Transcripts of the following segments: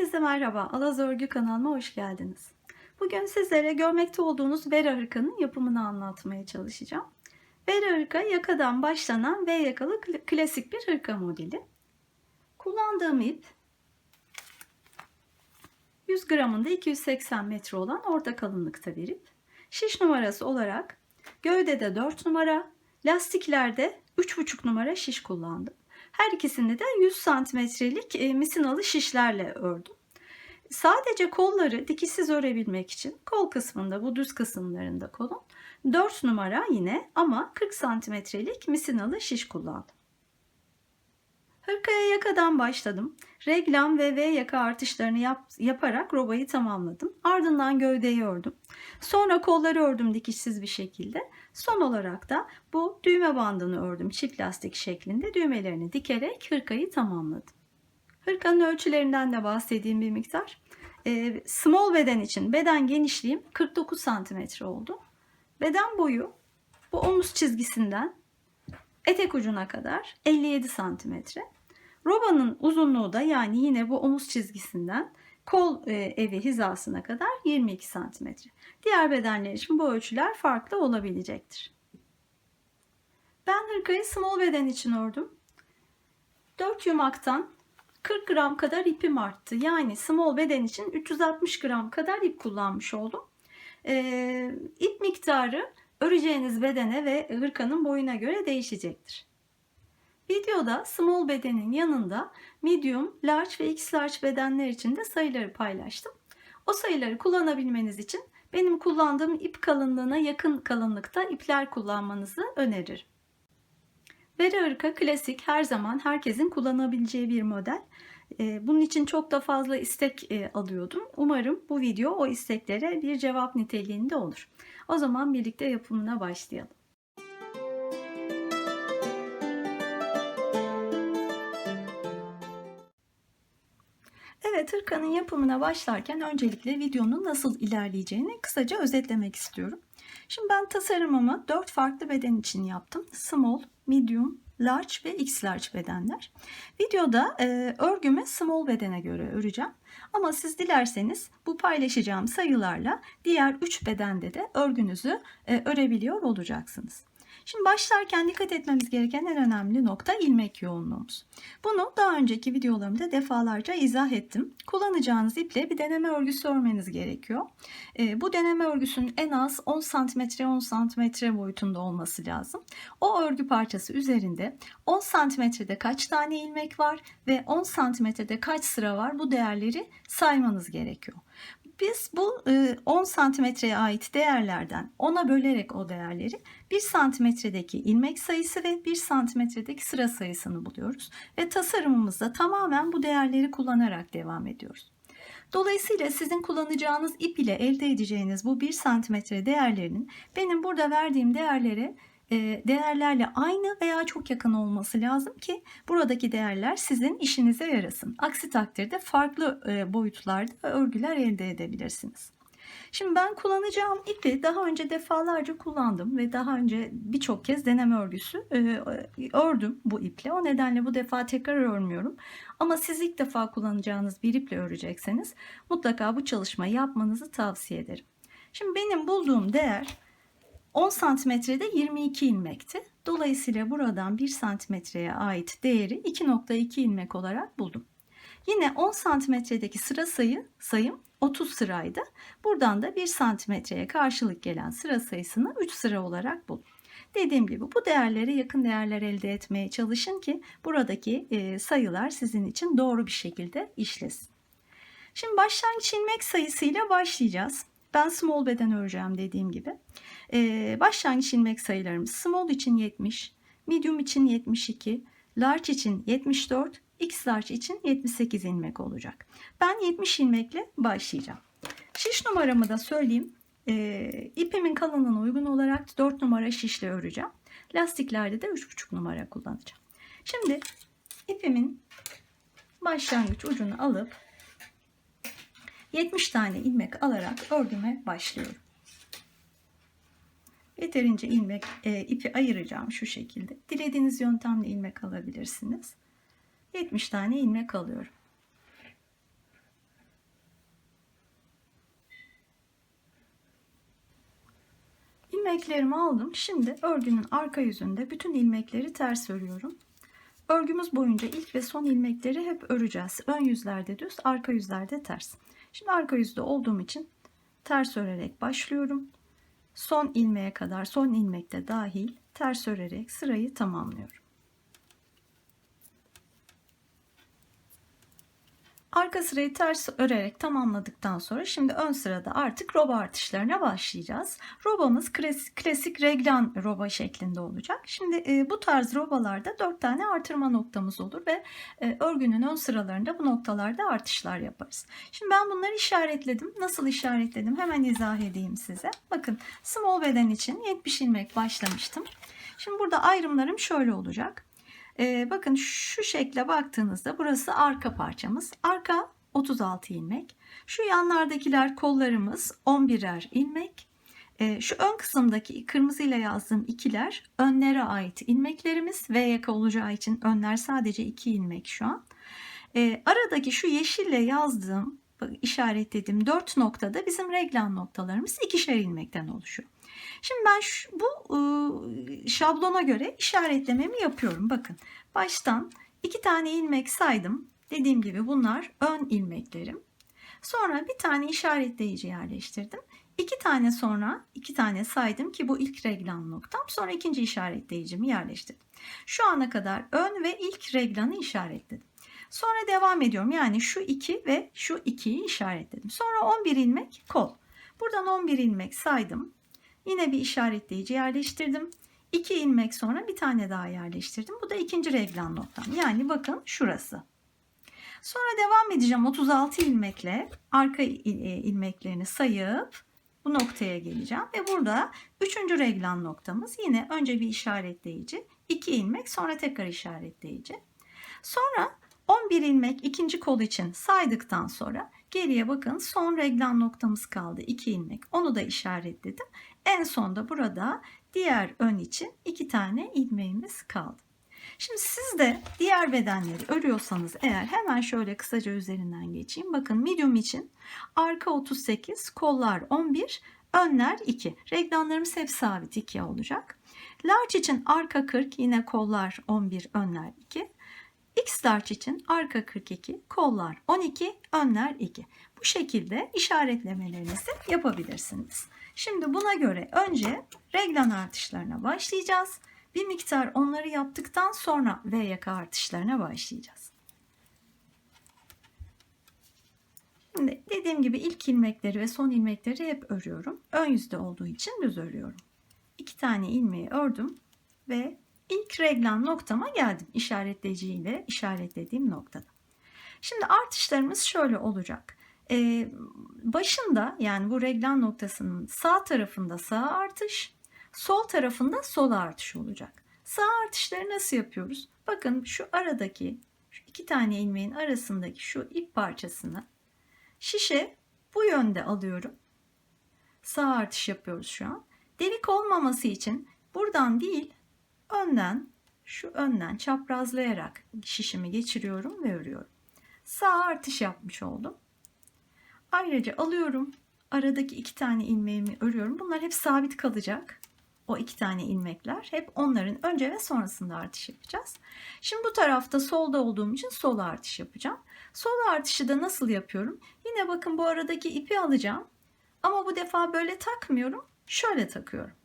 Herkese merhaba, Alaz Örgü kanalıma hoş geldiniz. Bugün sizlere görmekte olduğunuz Vera hırkanın yapımını anlatmaya çalışacağım. Vera hırka yakadan başlanan V yakalı klasik bir hırka modeli. Kullandığım ip 100 gramında 280 metre olan orta kalınlıkta bir ip. Şiş numarası olarak gövdede 4 numara, lastiklerde 3,5 numara şiş kullandım. Her ikisini de 100 santimetrelik misinalı şişlerle ördüm. Sadece kolları dikişsiz örebilmek için kol kısmında, bu düz kısımlarında kolun 4 numara yine ama 40 santimetrelik misinalı şiş kullandım. Hırkaya yakadan başladım. Reglam ve V yaka artışlarını yaparak robayı tamamladım. Ardından gövdeyi ördüm. Sonra kolları ördüm dikişsiz bir şekilde. Son olarak da bu düğme bandını ördüm çift lastik şeklinde, düğmelerini dikerek hırkayı tamamladım. Hırkanın ölçülerinden de bahsedeyim bir miktar. Small beden için beden genişliğim 49 santimetre oldu. Beden boyu bu omuz çizgisinden etek ucuna kadar 57 santimetre. Robanın uzunluğu da yani yine bu omuz çizgisinden kol evi hizasına kadar 22 santimetre. Diğer bedenler için bu ölçüler farklı olabilecektir. Ben hırkayı small beden için ördüm. 4 yumaktan 40 gram kadar ipim arttı. Yani small beden için 360 gram kadar ip kullanmış oldum. İp miktarı öreceğiniz bedene ve hırkanın boyuna göre değişecektir. Videoda small bedenin yanında medium, large ve x large bedenler için de sayıları paylaştım. O sayıları kullanabilmeniz için benim kullandığım ip kalınlığına yakın kalınlıkta ipler kullanmanızı öneririm. Vera hırka klasik, her zaman herkesin kullanabileceği bir model. Bunun için çok da fazla istek alıyordum. Umarım bu video o isteklere bir cevap niteliğinde olur. O zaman birlikte yapımına başlayalım. Evet, hırkanın yapımına başlarken öncelikle videonun nasıl ilerleyeceğini kısaca özetlemek istiyorum. Şimdi ben tasarımımı 4 farklı beden için yaptım. Small, medium, large ve x large bedenler. Videoda örgümü small bedene göre öreceğim. Ama siz dilerseniz bu paylaşacağım sayılarla diğer 3 bedende de örgünüzü örebiliyor olacaksınız. Şimdi başlarken dikkat etmemiz gereken en önemli nokta ilmek yoğunluğumuz. Bunu daha önceki videolarımda defalarca izah ettim. Kullanacağınız iple bir deneme örgüsü örmeniz gerekiyor. Bu deneme örgüsünün en az 10 cm 10 cm boyutunda olması lazım. O örgü parçası üzerinde 10 cm'de kaç tane ilmek var ve 10 cm'de kaç sıra var, bu değerleri saymanız gerekiyor. Biz bu 10 santimetreye ait değerlerden 10'a bölerek o değerleri 1 santimetredeki ilmek sayısı ve 1 santimetredeki sıra sayısını buluyoruz. Ve tasarımımızda tamamen bu değerleri kullanarak devam ediyoruz. Dolayısıyla sizin kullanacağınız ip ile elde edeceğiniz bu 1 santimetre değerlerinin benim burada verdiğim değerlerle aynı veya çok yakın olması lazım ki buradaki değerler sizin işinize yarasın. Aksi takdirde farklı boyutlarda örgüler elde edebilirsiniz. Şimdi ben kullanacağım ipi daha önce defalarca kullandım ve daha önce birçok kez deneme örgüsü ördüm bu iple. O nedenle bu defa tekrar örmüyorum. Ama siz ilk defa kullanacağınız bir iple örecekseniz mutlaka bu çalışmayı yapmanızı tavsiye ederim. Şimdi benim bulduğum değer 10 santimetrede 22 ilmekti. Dolayısıyla buradan 1 santimetreye ait değeri 2,2 ilmek olarak buldum. Yine 10 santimetredeki sıra sayım 30 sıraydı. Buradan da 1 santimetreye karşılık gelen sıra sayısını 3 sıra olarak buldum. Dediğim gibi bu değerlere yakın değerler elde etmeye çalışın ki buradaki sayılar sizin için doğru bir şekilde işlesin. Şimdi başlangıç ilmek sayısıyla başlayacağız. Ben small beden öreceğim dediğim gibi. Başlangıç ilmek sayılarımız small için 70, medium için 72, large için 74, x large için 78 ilmek olacak. Ben 70 ilmekle başlayacağım. Şiş numaramı da söyleyeyim. İpimin kalınlığına uygun olarak 4 numara şişle öreceğim. Lastiklerde de 3,5 numara kullanacağım. Şimdi ipimin başlangıç ucunu alıp 70 tane ilmek alarak örgüme başlıyorum. Yeterince ipi ayıracağım şu şekilde. Dilediğiniz yöntemle ilmek alabilirsiniz. 70 tane ilmek alıyorum. İlmeklerimi aldım. Şimdi örgünün arka yüzünde bütün ilmekleri ters örüyorum. Örgümüz boyunca ilk ve son ilmekleri hep öreceğiz. Ön yüzlerde düz, arka yüzlerde ters. Şimdi arka yüzde olduğum için ters örerek başlıyorum. Son ilmeğe kadar, son ilmekte dahil ters örerek sırayı tamamlıyorum. Arka sırayı ters örerek tamamladıktan sonra şimdi ön sırada artık roba artışlarına başlayacağız. Robamız klasik reglan roba şeklinde olacak. Şimdi bu tarz robalarda 4 tane artırma noktamız olur ve örgünün ön sıralarında bu noktalarda artışlar yaparız. Şimdi ben bunları işaretledim. Nasıl işaretledim? Hemen izah edeyim size. Bakın, small beden için 70 ilmek başlamıştım. Şimdi burada ayrımlarım şöyle olacak. Bakın şu şekle baktığınızda burası arka parçamız. Arka 36 ilmek. Şu yanlardakiler kollarımız 11'er ilmek. Şu ön kısımdaki kırmızıyla yazdığım ikiler önlere ait ilmeklerimiz. V yaka olacağı için önler sadece 2 ilmek şu an. Aradaki şu yeşille yazdığım, işaretlediğim 4 noktada bizim reglan noktalarımız 2'şer ilmekten oluşuyor. Şimdi ben bu şablona göre işaretlememi yapıyorum. Bakın, baştan 2 tane ilmek saydım. Dediğim gibi bunlar ön ilmeklerim. Sonra bir tane işaretleyici yerleştirdim. 2 tane sonra 2 tane saydım ki bu ilk reglan noktam. Sonra ikinci işaretleyicimi yerleştirdim. Şu ana kadar ön ve ilk reglanı işaretledim. Sonra devam ediyorum. Yani şu 2 ve şu 2'yi işaretledim. Sonra 11 ilmek kol. Buradan 11 ilmek saydım. Yine bir işaretleyici yerleştirdim. 2 ilmek sonra bir tane daha yerleştirdim. Bu da ikinci reglan noktam. Yani bakın şurası. Sonra devam edeceğim 36 ilmekle arka ilmeklerini sayıp bu noktaya geleceğim. Ve burada 3. reglan noktamız. Yine önce bir işaretleyici, 2 ilmek sonra tekrar işaretleyici. Sonra 11 ilmek ikinci kol için saydıktan sonra geriye bakın son reglan noktamız kaldı. 2 ilmek. Onu da işaretledim. En sonda burada diğer ön için 2 tane ilmeğimiz kaldı. Şimdi siz de diğer bedenleri örüyorsanız eğer hemen şöyle kısaca üzerinden geçeyim. Bakın, medium için arka 38, kollar 11, önler 2. Reglanlarımız hep sabit 2 olacak. Large için arka 40, yine kollar 11, önler 2. X large için arka 42, kollar 12, önler 2. Bu şekilde işaretlemelerinizi yapabilirsiniz. Şimdi buna göre önce reglan artışlarına başlayacağız. Bir miktar onları yaptıktan sonra V yaka artışlarına başlayacağız. Şimdi dediğim gibi ilk ilmekleri ve son ilmekleri hep örüyorum. Ön yüzde olduğu için düz örüyorum. 2 tane ilmeği ördüm ve ilk reglan noktama geldim. İşaretleyiciyle işaretlediğim noktada. Şimdi artışlarımız şöyle olacak. Başında, yani bu reglan noktasının sağ tarafında sağ artış, sol tarafında sol artış olacak. Sağ artışları nasıl yapıyoruz? Bakın, şu aradaki şu 2 tane ilmeğin arasındaki şu ip parçasını şişe bu yönde alıyorum. Sağ artış yapıyoruz şu an. Delik olmaması için buradan değil, önden, şu önden çaprazlayarak şişimi geçiriyorum ve örüyorum. Sağ artış yapmış oldum. Ayrıca alıyorum, aradaki 2 tane ilmeğimi örüyorum. Bunlar hep sabit kalacak. O 2 tane ilmekler hep onların önce ve sonrasında artış yapacağız. Şimdi bu tarafta solda olduğum için sol artış yapacağım. Sol artışı da nasıl yapıyorum? Yine bakın, bu aradaki ipi alacağım. Ama bu defa böyle takmıyorum. Şöyle takıyorum.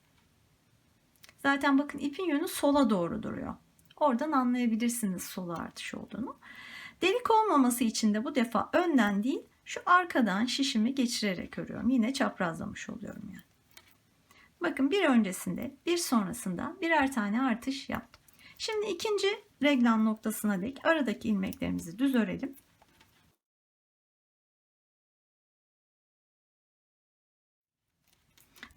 Zaten bakın, ipin yönü sola doğru duruyor. Oradan anlayabilirsiniz sola artış olduğunu. Delik olmaması için de bu defa önden değil, şu arkadan şişimi geçirerek örüyorum. Yine çaprazlamış oluyorum yani. Bakın, bir öncesinde bir sonrasında birer tane artış yaptım. Şimdi ikinci reglan noktasına dek aradaki ilmeklerimizi düz örelim.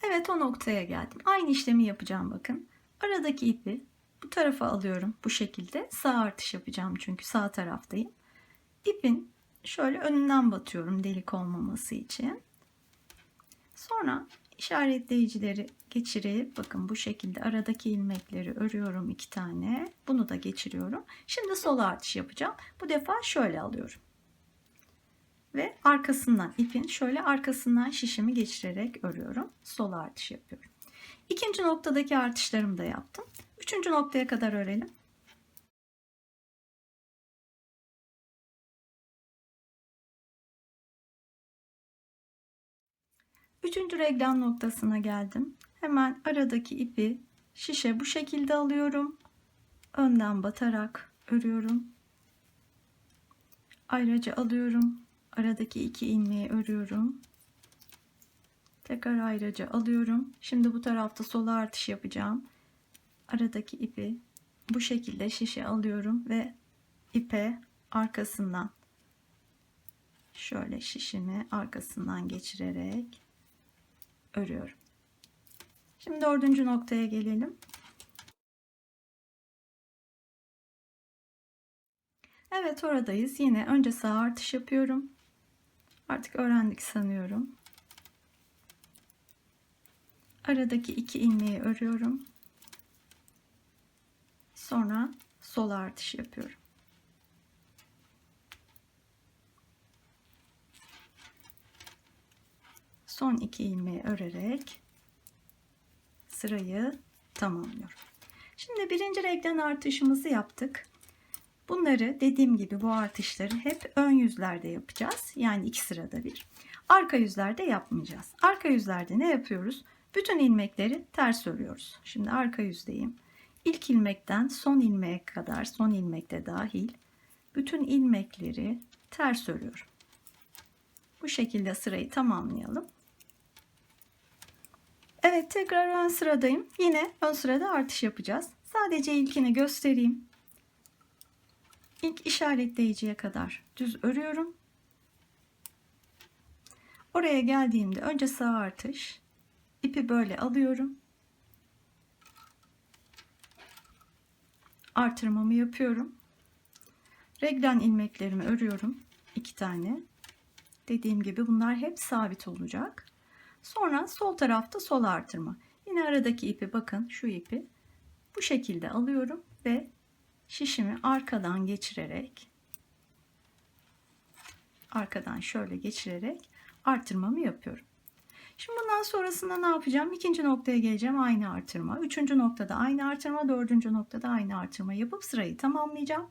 Evet, o noktaya geldim. Aynı işlemi yapacağım bakın. Aradaki ipi bu tarafa alıyorum bu şekilde. Sağ artış yapacağım çünkü sağ taraftayım. İpin şöyle önünden batıyorum delik olmaması için. Sonra işaretleyicileri geçirip bakın bu şekilde aradaki ilmekleri örüyorum 2 tane. Bunu da geçiriyorum. Şimdi sol artış yapacağım. Bu defa şöyle alıyorum. Ve arkasından ipin şöyle arkasından şişimi geçirerek örüyorum. Sol artış yapıyorum. İkinci noktadaki artışlarımı da yaptım. Üçüncü noktaya kadar örelim. Üçüncü reglan noktasına geldim. Hemen aradaki ipi şişe bu şekilde alıyorum. Önden batarak örüyorum. Ayrıca alıyorum. Aradaki 2 ilmeği örüyorum. Tekrar ayrıca alıyorum. Şimdi bu tarafta sola artış yapacağım. Aradaki ipi bu şekilde şişe alıyorum ve ipe arkasından şöyle şişimi arkasından geçirerek örüyorum. Şimdi dördüncü noktaya gelelim. Evet, oradayız. Yine önce sağa artış yapıyorum. Artık öğrendik sanıyorum. Aradaki 2 ilmeği örüyorum. Sonra sola artış yapıyorum. Son 2 ilmeği örerek sırayı tamamlıyorum. Şimdi birinci reglen artışımızı yaptık. Bunları dediğim gibi bu artışları hep ön yüzlerde yapacağız. Yani 2 sırada bir. Arka yüzlerde yapmayacağız. Arka yüzlerde ne yapıyoruz? Bütün ilmekleri ters örüyoruz. Şimdi arka yüzdeyim. İlk ilmekten son ilmeğe kadar, son ilmekte dahil bütün ilmekleri ters örüyorum. Bu şekilde sırayı tamamlayalım. Evet, tekrar ön sıradayım. Yine ön sırada artış yapacağız. Sadece ilkini göstereyim. İlk işaretleyiciye kadar düz örüyorum. Oraya geldiğimde önce sağ artış, ipi böyle alıyorum. Artırmamı yapıyorum. Reglen ilmeklerimi örüyorum. 2 tane. Dediğim gibi bunlar hep sabit olacak. Sonra sol tarafta sol artırma. Yine aradaki ipi, bakın şu ipi bu şekilde alıyorum ve şişimi arkadan geçirerek, arkadan şöyle geçirerek artırmamı yapıyorum. Şimdi bundan sonrasında ne yapacağım? İkinci noktaya geleceğim, aynı artırma. Üçüncü noktada aynı artırma, dördüncü noktada aynı artırma yapıp sırayı tamamlayacağım.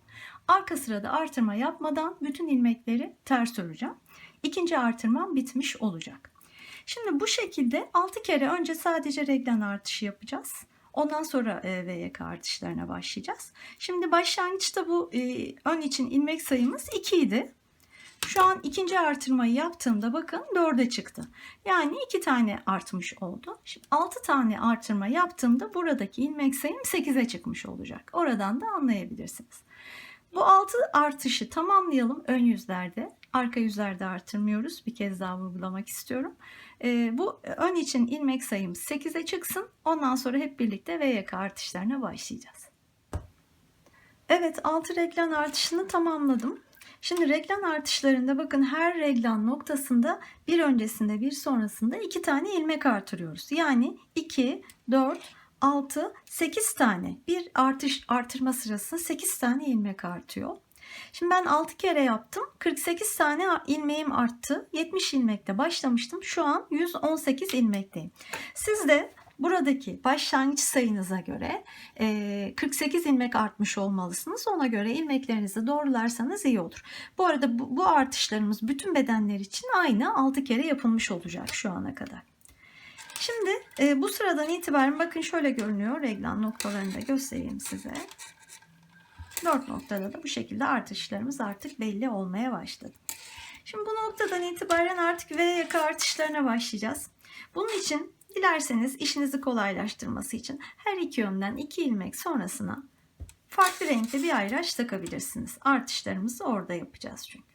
Arka sırada artırma yapmadan bütün ilmekleri ters öreceğim. İkinci artırmam bitmiş olacak. Şimdi bu şekilde 6 kere önce sadece reglen artışı yapacağız. Ondan sonra V yaka artışlarına başlayacağız. Şimdi başlangıçta bu ön için ilmek sayımız 2 idi. Şu an ikinci artırmayı yaptığımda bakın 4'e çıktı. Yani 2 tane artmış oldu. Şimdi 6 tane artırma yaptığımda buradaki ilmek sayım 8'e çıkmış olacak. Oradan da anlayabilirsiniz. Bu 6 artışı tamamlayalım ön yüzlerde. Arka yüzlerde artırmıyoruz. Bir kez daha vurgulamak istiyorum. Bu ön için ilmek sayım 8'e çıksın. Ondan sonra hep birlikte V yaka artışlarına başlayacağız. Evet, 6 reglen artışını tamamladım. Şimdi reglen artışlarında bakın her reglen noktasında bir öncesinde bir sonrasında 2 tane ilmek artırıyoruz. Yani 2, 4, 6, 8 tane bir artırma sırasında 8 tane ilmek artıyor. Şimdi ben 6 kere yaptım. 48 tane ilmeğim arttı. 70 ilmekte başlamıştım. Şu an 118 ilmekteyim. Siz de buradaki başlangıç sayınıza göre 48 ilmek artmış olmalısınız. Ona göre ilmeklerinizi doğrularsanız iyi olur. Bu arada bu artışlarımız bütün bedenler için aynı 6 kere yapılmış olacak şu ana kadar. Şimdi bu sıradan itibaren bakın şöyle görünüyor. Reglen noktalarını da göstereyim size. 4 noktada da bu şekilde artışlarımız artık belli olmaya başladı. Şimdi bu noktadan itibaren artık V yaka artışlarına başlayacağız. Bunun için dilerseniz işinizi kolaylaştırması için her iki yönden 2 ilmek sonrasına farklı renkte bir ayraç takabilirsiniz. Artışlarımızı orada yapacağız çünkü.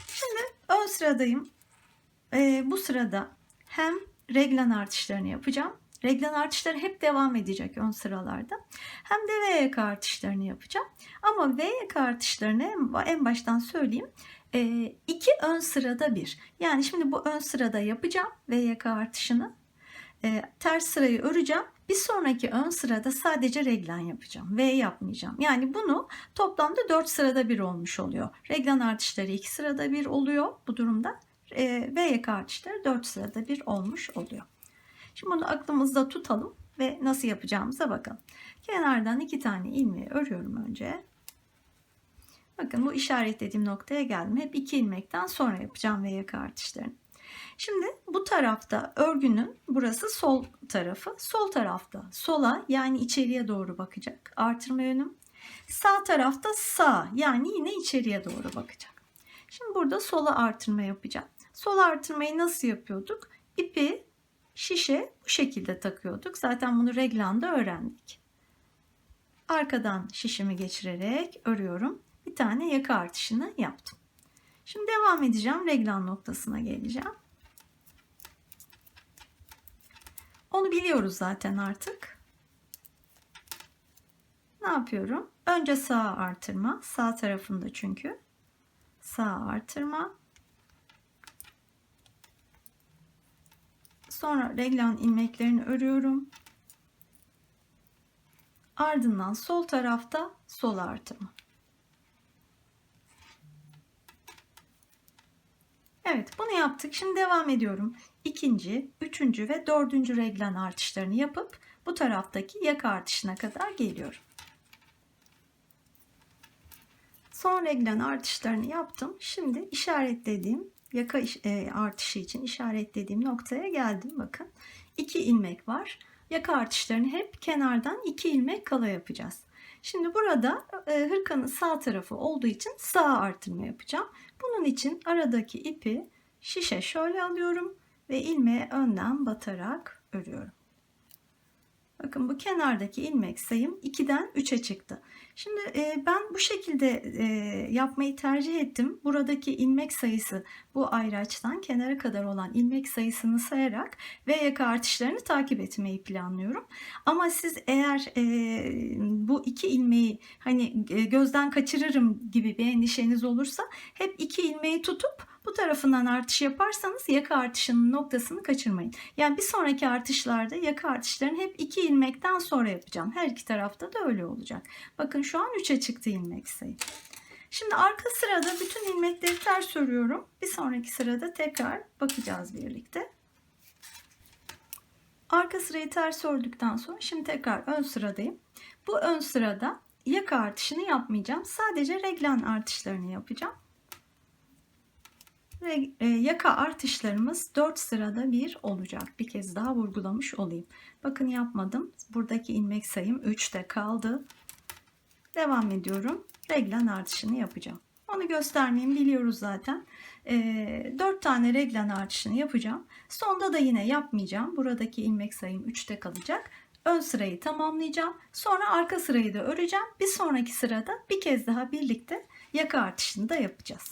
Şimdi ön sıradayım. Bu sırada hem reglen artışlarını yapacağım. Reglen artışları hep devam edecek ön sıralarda. Hem de V yaka artışlarını yapacağım. Ama V yaka artışlarını en baştan söyleyeyim. 2 ön sırada bir. Yani şimdi bu ön sırada yapacağım V yaka artışını. Ters sırayı öreceğim. Bir sonraki ön sırada sadece reglen yapacağım. V yapmayacağım. Yani bunu toplamda 4 sırada bir olmuş oluyor. Reglen artışları 2 sırada bir oluyor bu durumda. V yaka artışları 4 sırada bir olmuş oluyor. Şimdi bunu aklımızda tutalım ve nasıl yapacağımıza bakalım. Kenardan 2 tane ilmeği örüyorum önce. Bakın bu işaretlediğim noktaya geldim. Hep 2 ilmekten sonra yapacağım ve yaka artışlarını. Şimdi bu tarafta örgünün burası sol tarafı. Sol tarafta sola yani içeriye doğru bakacak artırma yönüm. Sağ tarafta sağ yani yine içeriye doğru bakacak. Şimdi burada sola artırma yapacağım. Sol artırmayı nasıl yapıyorduk? İpi şişe bu şekilde takıyorduk. Zaten bunu reglanda öğrendik. Arkadan şişimi geçirerek örüyorum. Bir tane yaka artışını yaptım. Şimdi devam edeceğim. Reglan noktasına geleceğim. Onu biliyoruz zaten artık. Ne yapıyorum? Önce sağa artırma. Sağ tarafında çünkü. Sağa artırma. Sonra reglan ilmeklerini örüyorum. Ardından sol tarafta sol artırma. Evet, bunu yaptık. Şimdi devam ediyorum. İkinci, üçüncü ve dördüncü reglan artışlarını yapıp bu taraftaki yaka artışına kadar geliyorum. Son reglan artışlarını yaptım. Şimdi işaretlediğim yaka artışı için işaretlediğim noktaya geldim. Bakın 2 ilmek var. Yaka artışlarını hep kenardan 2 ilmek kala yapacağız. Şimdi burada hırkanın sağ tarafı olduğu için sağ artırma yapacağım. Bunun için aradaki ipi şişe şöyle alıyorum ve ilmeğe önden batarak örüyorum. Bakın bu kenardaki ilmek sayım 2'den 3'e çıktı. Şimdi ben bu şekilde yapmayı tercih ettim. Buradaki ilmek sayısı bu ayraçtan kenara kadar olan ilmek sayısını sayarak ve yaka artışlarını takip etmeyi planlıyorum. Ama siz eğer bu 2 ilmeği hani gözden kaçırırım gibi bir endişeniz olursa hep 2 ilmeği tutup bu tarafından artış yaparsanız yaka artışının noktasını kaçırmayın. Yani bir sonraki artışlarda yaka artışlarını hep 2 ilmekten sonra yapacağım. Her iki tarafta da öyle olacak. Bakın şu an 3'e çıktı ilmek sayı. Şimdi arka sırada bütün ilmekleri ters örüyorum. Bir sonraki sırada tekrar bakacağız birlikte. Arka sırayı ters ördükten sonra şimdi tekrar ön sıradayım. Bu ön sırada yaka artışını yapmayacağım. Sadece reglan artışlarını yapacağım. Ve yaka artışlarımız 4 sırada bir olacak. Bir kez daha vurgulamış olayım. Bakın yapmadım. Buradaki ilmek sayım 3'te kaldı. Devam ediyorum. Reglan artışını yapacağım. Onu göstermeyeyim, biliyoruz zaten. 4 tane reglan artışını yapacağım. Sonda da yine yapmayacağım. Buradaki ilmek sayım 3'te kalacak. Ön sırayı tamamlayacağım. Sonra arka sırayı da öreceğim. Bir sonraki sırada bir kez daha birlikte yaka artışını da yapacağız.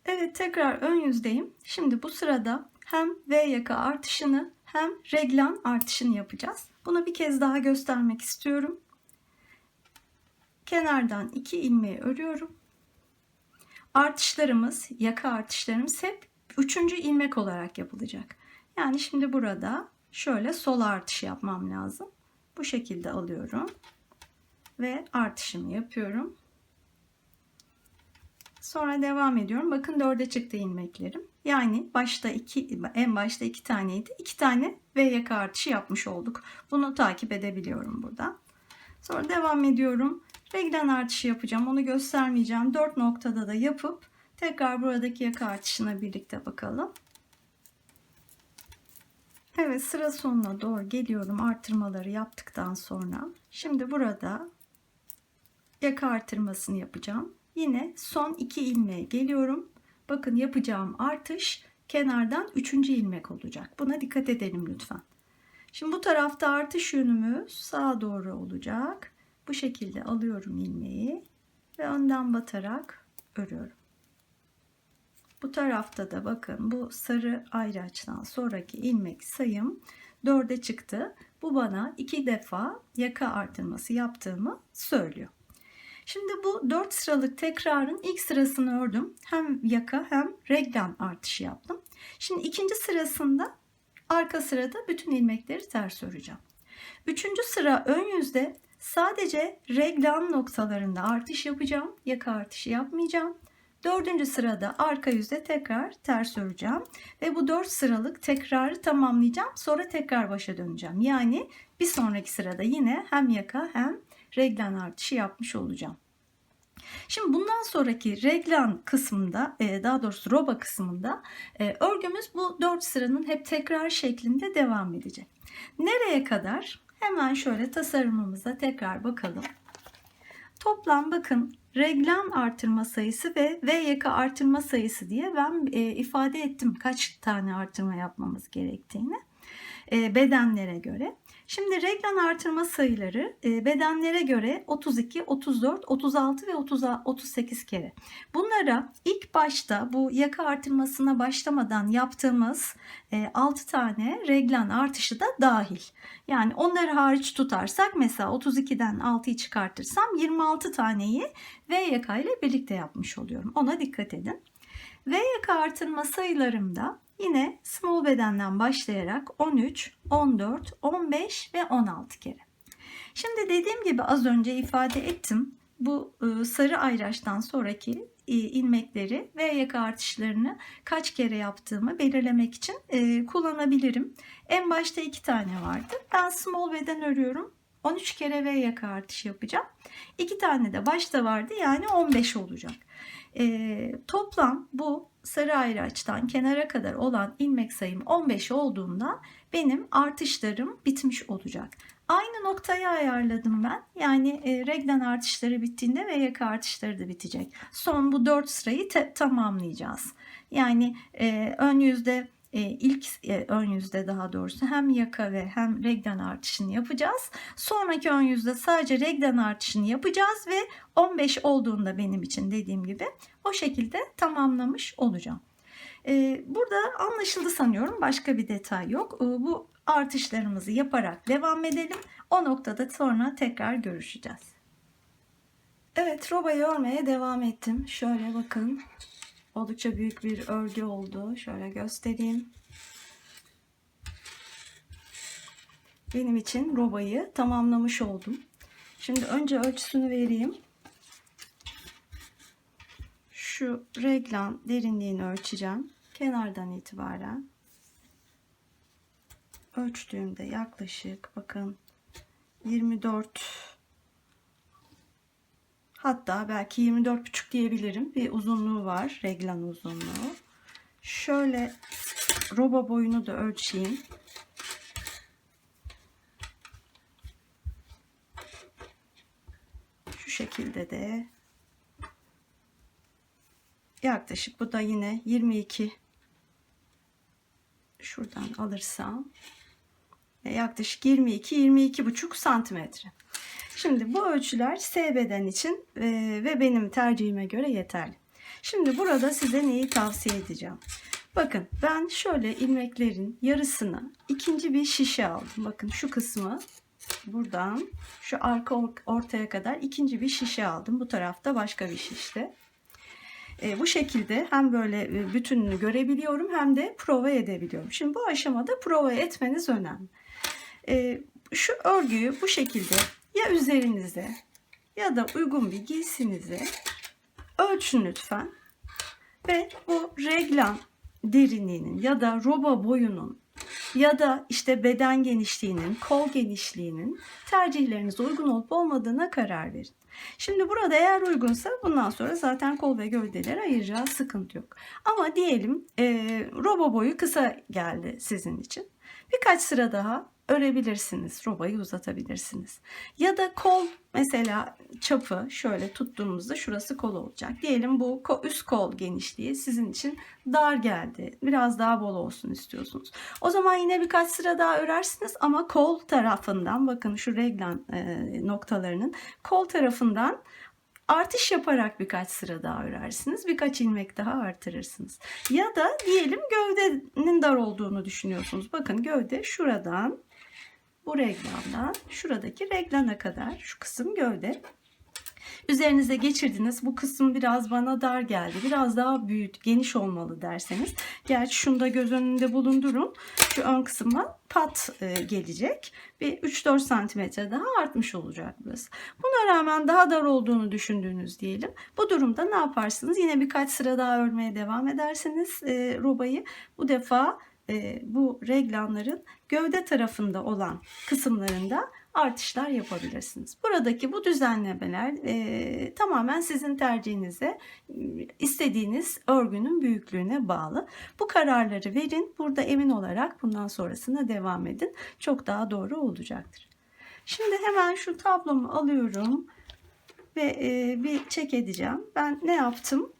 Evet, tekrar ön yüzdeyim. Şimdi bu sırada hem V yaka artışını hem reglan artışını yapacağız. Bunu bir kez daha göstermek istiyorum. Kenardan 2 ilmeği örüyorum. Artışlarımız, yaka artışlarımız hep 3. ilmek olarak yapılacak. Yani şimdi burada şöyle sol artış yapmam lazım. Bu şekilde alıyorum ve artışımı yapıyorum. Sonra devam ediyorum. Bakın 4'e çıktı ilmeklerim. Yani en başta 2 taneydi. 2 tane V yaka artışı yapmış olduk. Bunu takip edebiliyorum burada. Sonra devam ediyorum. Reglan artışı yapacağım. Onu göstermeyeceğim. 4 noktada da yapıp tekrar buradaki yaka artışına birlikte bakalım. Evet, sıra sonuna doğru geliyorum. Artırmaları yaptıktan sonra. Şimdi burada yaka artırmasını yapacağım. Yine son 2 ilmeğe geliyorum. Bakın yapacağım artış kenardan 3. ilmek olacak. Buna dikkat edelim lütfen. Şimdi bu tarafta artış yönümüz sağa doğru olacak. Bu şekilde alıyorum ilmeği ve önden batarak örüyorum. Bu tarafta da bakın bu sarı ayraçtan sonraki ilmek sayım 4'e çıktı. Bu bana 2 defa yaka artırması yaptığımı söylüyor. Şimdi bu 4 sıralık tekrarın ilk sırasını ördüm. Hem yaka hem reglan artışı yaptım. Şimdi ikinci sırasında arka sırada bütün ilmekleri ters öreceğim. Üçüncü sıra ön yüzde sadece reglan noktalarında artış yapacağım. Yaka artışı yapmayacağım. Dördüncü sırada arka yüzde tekrar ters öreceğim. Ve bu 4 sıralık tekrarı tamamlayacağım. Sonra tekrar başa döneceğim. Yani bir sonraki sırada yine hem yaka hem reglen artışı yapmış olacağım. Şimdi bundan sonraki reglan kısmında, daha doğrusu roba kısmında örgümüz bu 4 sıranın hep tekrar şeklinde devam edecek. Nereye kadar? Hemen şöyle tasarımımıza tekrar bakalım. Toplam bakın reglan artırma sayısı ve V yaka artırma sayısı diye ben ifade ettim kaç tane artırma yapmamız gerektiğini bedenlere göre. Şimdi reglan artırma sayıları bedenlere göre 32, 34, 36 ve 38 kere. Bunlara ilk başta bu yaka artırmasına başlamadan yaptığımız 6 tane reglan artışı da dahil. Yani onları hariç tutarsak mesela 32'den 6'yı çıkartırsam 26 taneyi V yaka ile birlikte yapmış oluyorum. Ona dikkat edin. V yaka artırma sayılarımda yine small bedenden başlayarak 13, 14, 15 ve 16 kere. Şimdi dediğim gibi az önce ifade ettim. Bu sarı ayraçtan sonraki ilmekleri ve yaka artışlarını kaç kere yaptığımı belirlemek için kullanabilirim. En başta 2 tane vardı. Ben small beden örüyorum. 13 kere V yaka artışı yapacağım. 2 tane de başta vardı, yani 15 olacak. Toplam bu sarı ayraçtan kenara kadar olan ilmek sayım 15 olduğunda benim artışlarım bitmiş olacak. Aynı noktaya ayarladım ben. Yani reglen artışları bittiğinde ve yaka artışları da bitecek. Son bu 4 sırayı tamamlayacağız. Yani ön yüzde ilk ön yüzde daha doğrusu hem yaka ve hem reglen artışını yapacağız. Sonraki ön yüzde sadece reglen artışını yapacağız ve 15 olduğunda benim için dediğim gibi o şekilde tamamlamış olacağım. Burada anlaşıldı sanıyorum. Başka bir detay yok. Bu artışlarımızı yaparak devam edelim. O noktada sonra tekrar görüşeceğiz. Evet, robayı örmeye devam ettim. Şöyle bakın. Oldukça büyük bir örgü oldu. Şöyle göstereyim. Benim için robayı tamamlamış oldum. Şimdi önce ölçüsünü vereyim. Şu reglan derinliğini ölçeceğim. Kenardan itibaren. Ölçtüğümde yaklaşık bakın 24, hatta belki 24,5 diyebilirim. Bir uzunluğu var. Reglan uzunluğu. Şöyle roba boyunu da ölçeyim. Şu şekilde de yaklaşık, bu da yine 22, şuradan alırsam yaklaşık 22-22,5 santimetre. Şimdi bu ölçüler S beden için ve benim tercihime göre yeterli. Şimdi burada size neyi tavsiye edeceğim? Bakın ben şöyle ilmeklerin yarısını ikinci bir şişe aldım. Bakın şu kısmı buradan şu arka ortaya kadar ikinci bir şişe aldım. Bu tarafta başka bir şişte. Bu şekilde hem böyle bütününü görebiliyorum hem de prova edebiliyorum. Şimdi bu aşamada prova etmeniz önemli. Şu örgüyü bu şekilde ya üzerinize ya da uygun bir giysinize ölçün lütfen. Ve bu reglan derinliğinin ya da roba boyunun ya da işte beden genişliğinin, kol genişliğinin tercihlerinize uygun olup olmadığına karar verin. Şimdi burada eğer uygunsa bundan sonra zaten kol ve gövdeleri ayıracağız, sıkıntı yok. Ama diyelim roba boyu kısa geldi sizin için. Birkaç sıra daha örebilirsiniz, robayı uzatabilirsiniz. Ya da kol, mesela çapı şöyle tuttuğumuzda şurası kol olacak. Diyelim bu üst kol genişliği sizin için dar geldi. Biraz daha bol olsun istiyorsunuz. O zaman yine birkaç sıra daha örersiniz ama kol tarafından, bakın şu reglan noktalarının kol tarafından artış yaparak birkaç sıra daha örersiniz. Birkaç ilmek daha artırırsınız. Ya da diyelim gövdenin dar olduğunu düşünüyorsunuz. Bakın gövde şuradan, bu reglandan şuradaki reglana kadar, şu kısım gövde. Üzerinize geçirdiniz. Bu kısım biraz bana dar geldi. Biraz daha büyük, geniş olmalı derseniz. Gerçi şunu da göz önünde bulundurun. Şu ön kısma pat gelecek. Bir 3-4 santimetre daha artmış olacak burası. Buna rağmen daha dar olduğunu düşündüğünüz diyelim. Bu durumda ne yaparsınız? Yine birkaç sıra daha örmeye devam edersiniz robayı. Bu defa bu reglanların gövde tarafında olan kısımlarında artışlar yapabilirsiniz. Buradaki bu düzenlemeler tamamen sizin tercihinize, istediğiniz örgünün büyüklüğüne bağlı. Bu kararları verin. Burada emin olarak bundan sonrasına devam edin. Çok daha doğru olacaktır. Şimdi hemen şu tablomu alıyorum ve bir çek edeceğim. Ben ne yaptım?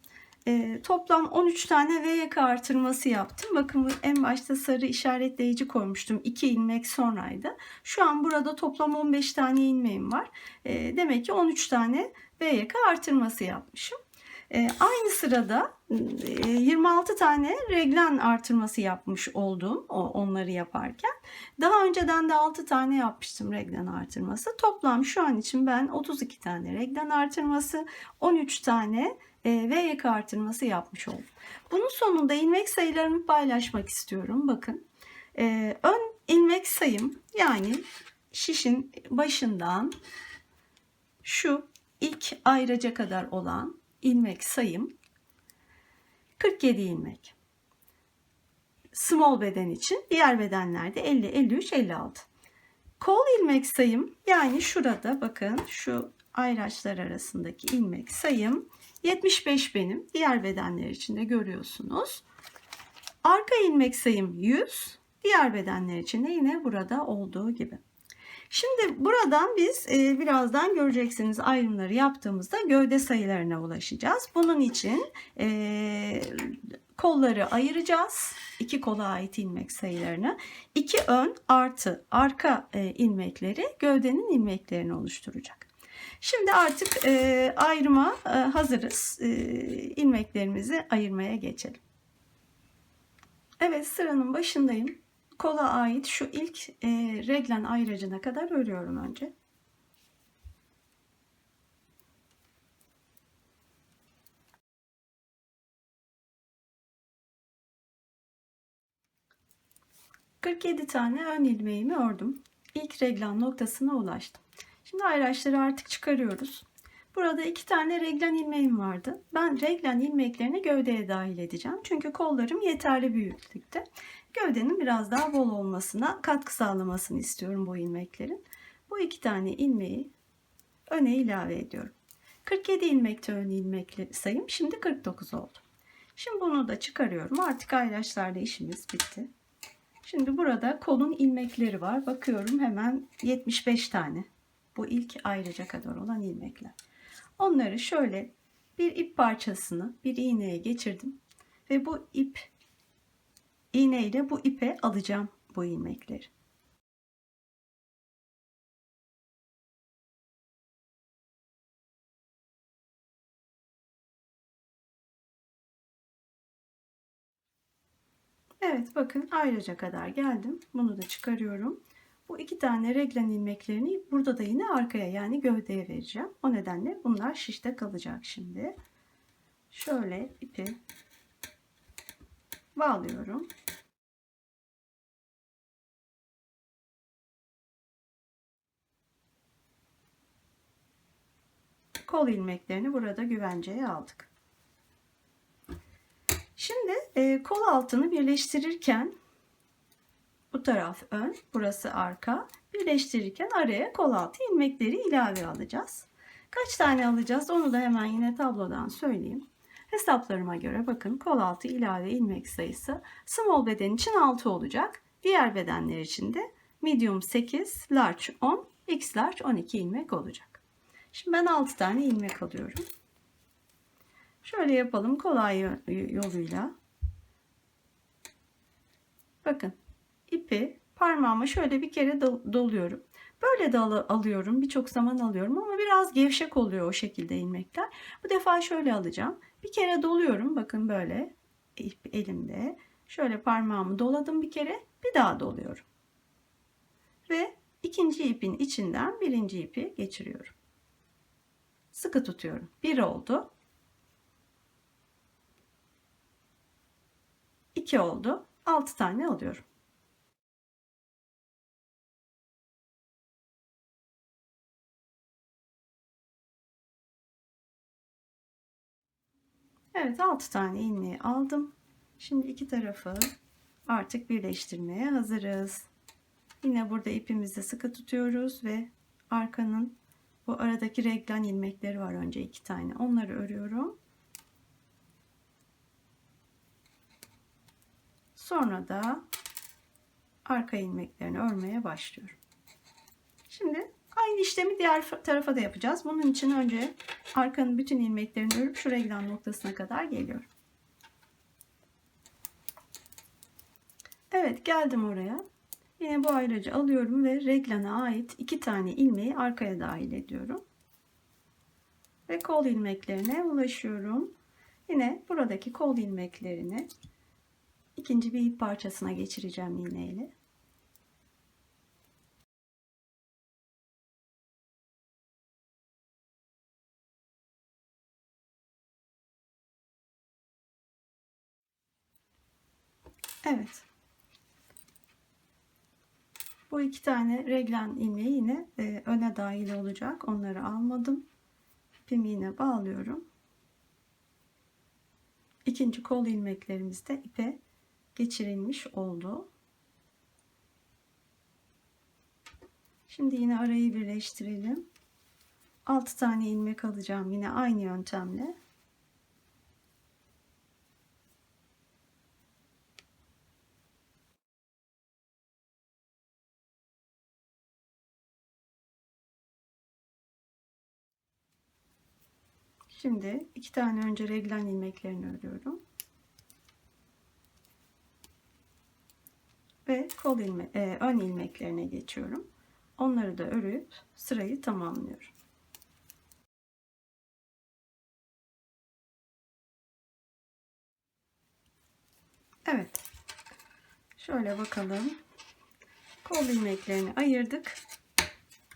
Toplam 13 tane V yaka artırması yaptım. Bakın en başta sarı işaretleyici koymuştum. 2 ilmek sonraydı. Şu an burada toplam 15 tane ilmeğim var. Demek ki 13 tane V yaka artırması yapmışım. Aynı sırada 26 tane reglen artırması yapmış oldum onları yaparken. Daha önceden de 6 tane yapmıştım reglen artırması. Toplam şu an için ben 32 tane reglen artırması, 13 tane V yaka artırması yapmış oldum. Bunun sonunda ilmek sayılarımı paylaşmak istiyorum. Bakın ön ilmek sayım, yani şişin başından şu ilk ayraca kadar olan ilmek sayım 47 ilmek. Small beden için, diğer bedenlerde 50, 53, 56. Kol ilmek sayım, yani şurada bakın şu ayraçlar arasındaki ilmek sayım 75 benim. Diğer bedenler için de görüyorsunuz. Arka ilmek sayım 100. Diğer bedenler için de yine burada olduğu gibi. Şimdi buradan biz birazdan göreceksiniz, ayrımları yaptığımızda gövde sayılarına ulaşacağız. Bunun için kolları ayıracağız. 2 kola ait ilmek sayılarını. 2 ön artı arka ilmekleri gövdenin ilmeklerini oluşturacak. Şimdi artık ayrıma hazırız. İlmeklerimizi ayırmaya geçelim. Evet, sıranın başındayım. Kola ait şu ilk reglen ayracına kadar örüyorum önce. ...47 tane ön ilmeğimi ördüm. İlk reglen noktasına ulaştım. Şimdi ayraçları artık çıkarıyoruz. Burada 2 tane reglen ilmeğim vardı. Ben reglen ilmeklerini gövdeye dahil edeceğim. Çünkü kollarım yeterli büyüklükte. Gövdenin biraz daha bol olmasına, katkı sağlamasını istiyorum bu ilmeklerin. Bu 2 tane ilmeği öne ilave ediyorum. 47 ilmekte ön ilmek sayım şimdi 49 oldu. Şimdi bunu da çıkarıyorum. Artık ayraçlarla işimiz bitti. Şimdi burada kolun ilmekleri var. Bakıyorum hemen 75 tane. Bu ilk ayraca kadar olan ilmekler. Onları şöyle bir ip parçasını bir iğneye geçirdim. Ve bu iğneyle bu ipe alacağım bu ilmekleri. Evet, bakın ayraca kadar geldim. Bunu da çıkarıyorum. Bu 2 tane reglen ilmeklerini burada da yine arkaya, yani gövdeye vereceğim. O nedenle bunlar şişte kalacak şimdi. Şöyle ipi bağlıyorum. Kol ilmeklerini burada güvenceye aldık. Şimdi kol altını birleştirirken bu taraf ön, burası arka. Birleştirirken araya kol altı ilmekleri ilave alacağız. Kaç tane alacağız onu da hemen yine tablodan söyleyeyim. Hesaplarıma göre bakın, kol altı ilave ilmek sayısı small beden için 6 olacak. Diğer bedenler için de medium 8, large 10, x large 12 ilmek olacak. Şimdi ben 6 tane ilmek alıyorum. Şöyle yapalım kolay yoluyla. Bakın, ipi parmağıma şöyle bir kere doluyorum. Böyle de alıyorum. Birçok zaman alıyorum ama biraz gevşek oluyor o şekilde ilmekler. Bu defa şöyle alacağım. Bir kere doluyorum. Bakın böyle ip elimde. Şöyle parmağımı doladım bir kere. Bir daha doluyorum. Ve ikinci ipin içinden birinci ipi geçiriyorum. sıkı tutuyorum. 1 oldu. 2 oldu. 6 tane alıyorum. Evet, 6 tane ilmeği aldım. Şimdi iki tarafı artık birleştirmeye hazırız. Yine burada ipimizi sıkı tutuyoruz ve arkanın bu aradaki reglen ilmekleri var, önce 2 tane. Onları örüyorum. Sonra da arka ilmeklerini örmeye başlıyorum. Şimdi aynı işlemi diğer tarafa da yapacağız. Bunun için önce arkanın bütün ilmeklerini örüp şu reglen noktasına kadar geliyorum. Evet, geldim oraya. Yine bu ayracı alıyorum ve reglana ait 2 tane ilmeği arkaya dahil ediyorum. Ve kol ilmeklerine ulaşıyorum. Yine buradaki kol ilmeklerini ikinci bir ip parçasına geçireceğim iğneyle. Evet. Bu 2 tane reglen ilmeği yine öne dahil olacak. Onları almadım. İpimi yine bağlıyorum. İkinci kol ilmeklerimiz de ipe geçirilmiş oldu. Şimdi yine arayı birleştirelim. 6 tane ilmek alacağım yine aynı yöntemle. Şimdi 2 tane önce reglen ilmeklerini örüyorum. Ve ön ilmeklerine geçiyorum. Onları da örüp sırayı tamamlıyorum. Evet. Şöyle bakalım. Kol ilmeklerini ayırdık.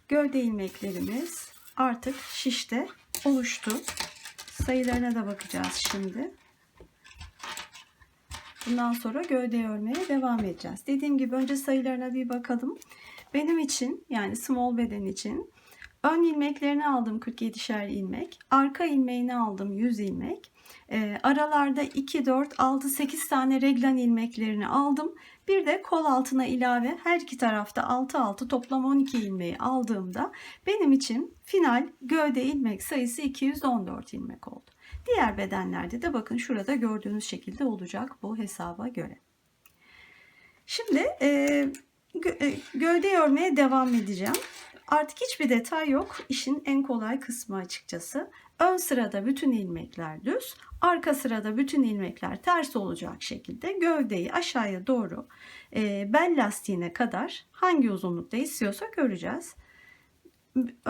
Gövde ilmeklerimiz artık şişte oluştu. Sayılarına da bakacağız şimdi. Bundan sonra gövdeyi örmeye devam edeceğiz. Dediğim gibi önce sayılarına bir bakalım. Benim için, yani small beden için ön ilmeklerini aldım 47'şer ilmek. Arka ilmeğini aldım 100 ilmek. Aralarda 2, 4, 6, 8 tane reglen ilmeklerini aldım. Bir de kol altına ilave her iki tarafta 6 6 toplam 12 ilmeği aldığımda benim için final gövde ilmek sayısı 214 ilmek oldu. Diğer bedenlerde de bakın şurada gördüğünüz şekilde olacak bu hesaba göre. Şimdi gövdeyi örmeye devam edeceğim. Artık hiçbir detay yok. İşin en kolay kısmı açıkçası. Ön sırada bütün ilmekler düz, arka sırada bütün ilmekler ters olacak şekilde gövdeyi aşağıya doğru bel lastiğine kadar hangi uzunlukta istiyorsak öreceğiz.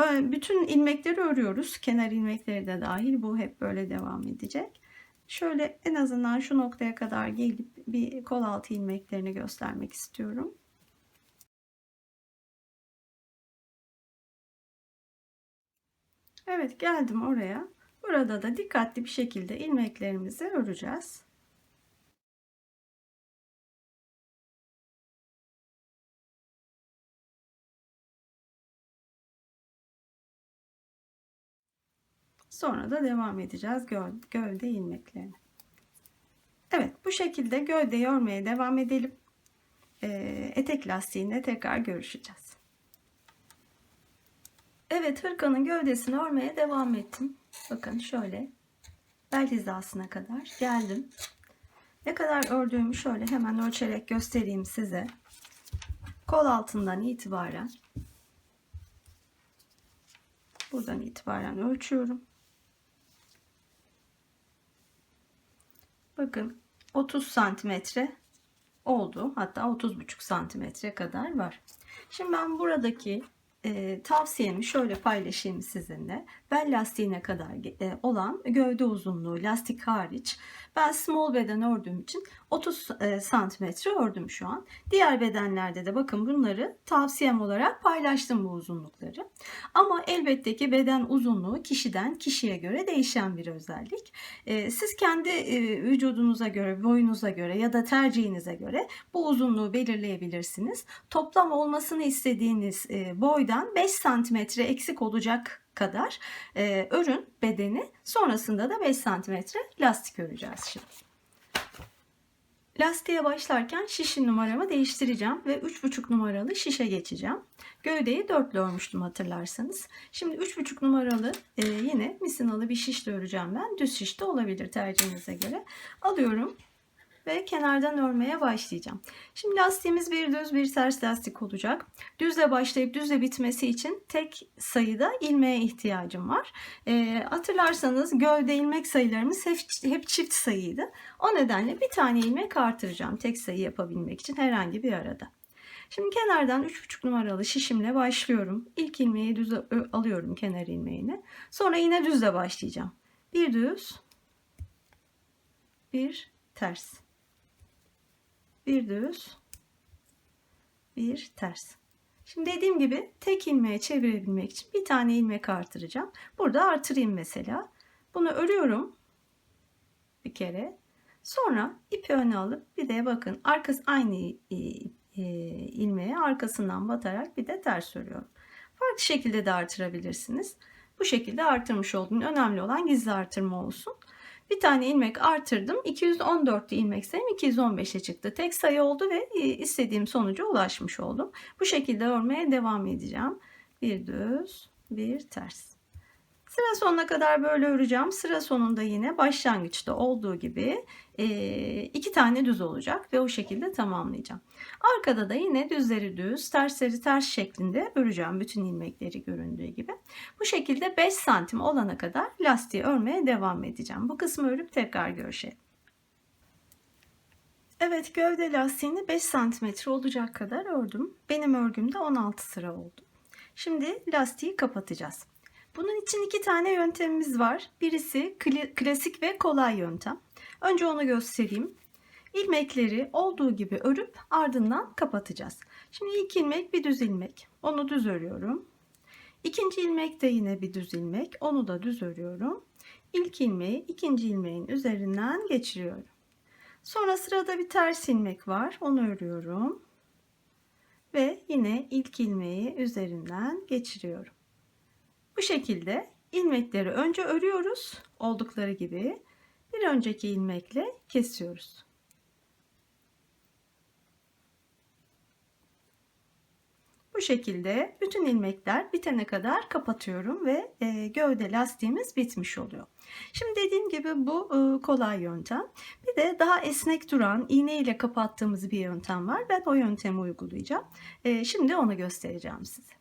Bütün ilmekleri örüyoruz. Kenar ilmekleri de dahil. Bu hep böyle devam edecek. Şöyle en azından şu noktaya kadar gelip bir kol altı ilmeklerini göstermek istiyorum. Evet, geldim oraya. Burada da dikkatli bir şekilde ilmeklerimizi öreceğiz. Sonra da devam edeceğiz gövde ilmeklerine. Evet, bu şekilde gövdeyi örmeye devam edelim. Etek lastiğinde tekrar görüşeceğiz. Evet, hırkanın gövdesini örmeye devam ettim. Bakın şöyle bel hizasına kadar geldim. Ne kadar ördüğümü şöyle hemen ölçerek göstereyim size. Kol altından itibaren buradan itibaren ölçüyorum. Bakın 30 santimetre oldu. Hatta 30,5 santimetre kadar var. Şimdi ben buradaki tavsiyemi şöyle paylaşayım sizinle. Bel lastiğine kadar olan gövde uzunluğu lastik hariç ben small beden ördüğüm için 30 santimetre ördüm şu an. Diğer bedenlerde de bakın bunları tavsiyem olarak paylaştım bu uzunlukları. Ama elbette ki beden uzunluğu kişiden kişiye göre değişen bir özellik. Siz kendi vücudunuza göre, boyunuza göre ya da tercihinize göre bu uzunluğu belirleyebilirsiniz. Toplam olmasını istediğiniz boydan 5 santimetre eksik olacak kadar örün bedeni, sonrasında da 5 santimetre lastik öreceğiz şimdi. Lastiğe başlarken şişin numaramı değiştireceğim ve 3,5 numaralı şişe geçeceğim. Gövdeyi 4 örmüştüm hatırlarsanız. Şimdi 3,5 numaralı yine misinalı bir şiş de öreceğim ben. Düz şiş de olabilir tercihinize göre. Alıyorum ve kenardan örmeye başlayacağım. Şimdi lastiğimiz bir düz bir ters lastik olacak. Düzle başlayıp düzle bitmesi için tek sayıda ilmeğe ihtiyacım var. Hatırlarsanız gövde ilmek sayılarımız hep çift sayıydı. O nedenle bir tane ilmek artıracağım tek sayı yapabilmek için herhangi bir arada. Şimdi kenardan 3,5 numaralı şişimle başlıyorum. İlk ilmeği düz alıyorum, kenar ilmeğini. Sonra yine düzle başlayacağım. Bir düz, bir ters. Bir düz, bir ters. Şimdi dediğim gibi tek ilmeğe çevirebilmek için bir tane ilmek artıracağım. Burada artırayım mesela. Bunu örüyorum bir kere. Sonra ipi öne alıp bir de bakın arkası aynı ilmeğe arkasından batarak bir de ters örüyorum. Farklı şekilde de artırabilirsiniz. Bu şekilde artırmış oldum. Önemli olan gizli artırma olsun. Bir tane ilmek artırdım. 214'lü ilmek sayım 215'e çıktı. Tek sayı oldu ve istediğim sonuca ulaşmış oldum. Bu şekilde örmeye devam edeceğim. Bir düz, bir ters. Sıra sonuna kadar böyle öreceğim. Sıra sonunda yine başlangıçta olduğu gibi 2 tane düz olacak ve o şekilde tamamlayacağım. Arkada da yine düzleri düz, tersleri ters şeklinde öreceğim bütün ilmekleri göründüğü gibi. Bu şekilde 5 santim olana kadar lastiği örmeye devam edeceğim. Bu kısmı örüp tekrar görüşelim. Evet, gövde lastiğini 5 santimetre olacak kadar ördüm. Benim örgümde 16 sıra oldu. Şimdi lastiği kapatacağız. Bunun için 2 tane yöntemimiz var. Birisi klasik ve kolay yöntem. Önce onu göstereyim. İlmekleri olduğu gibi örüp ardından kapatacağız. Şimdi ilk ilmek bir düz ilmek. Onu düz örüyorum. İkinci ilmek de yine bir düz ilmek. Onu da düz örüyorum. İlk ilmeği ikinci ilmeğin üzerinden geçiriyorum. Sonra sırada bir ters ilmek var. Onu örüyorum. Ve yine ilk ilmeği üzerinden geçiriyorum. Bu şekilde ilmekleri önce örüyoruz oldukları gibi, bir önceki ilmekle kesiyoruz. Bu şekilde bütün ilmekler bitene kadar kapatıyorum ve gövde lastiğimiz bitmiş oluyor. Şimdi dediğim gibi bu kolay yöntem. Bir de daha esnek duran iğne ile kapattığımız bir yöntem var. Ben o yöntemi uygulayacağım. Şimdi onu göstereceğim size.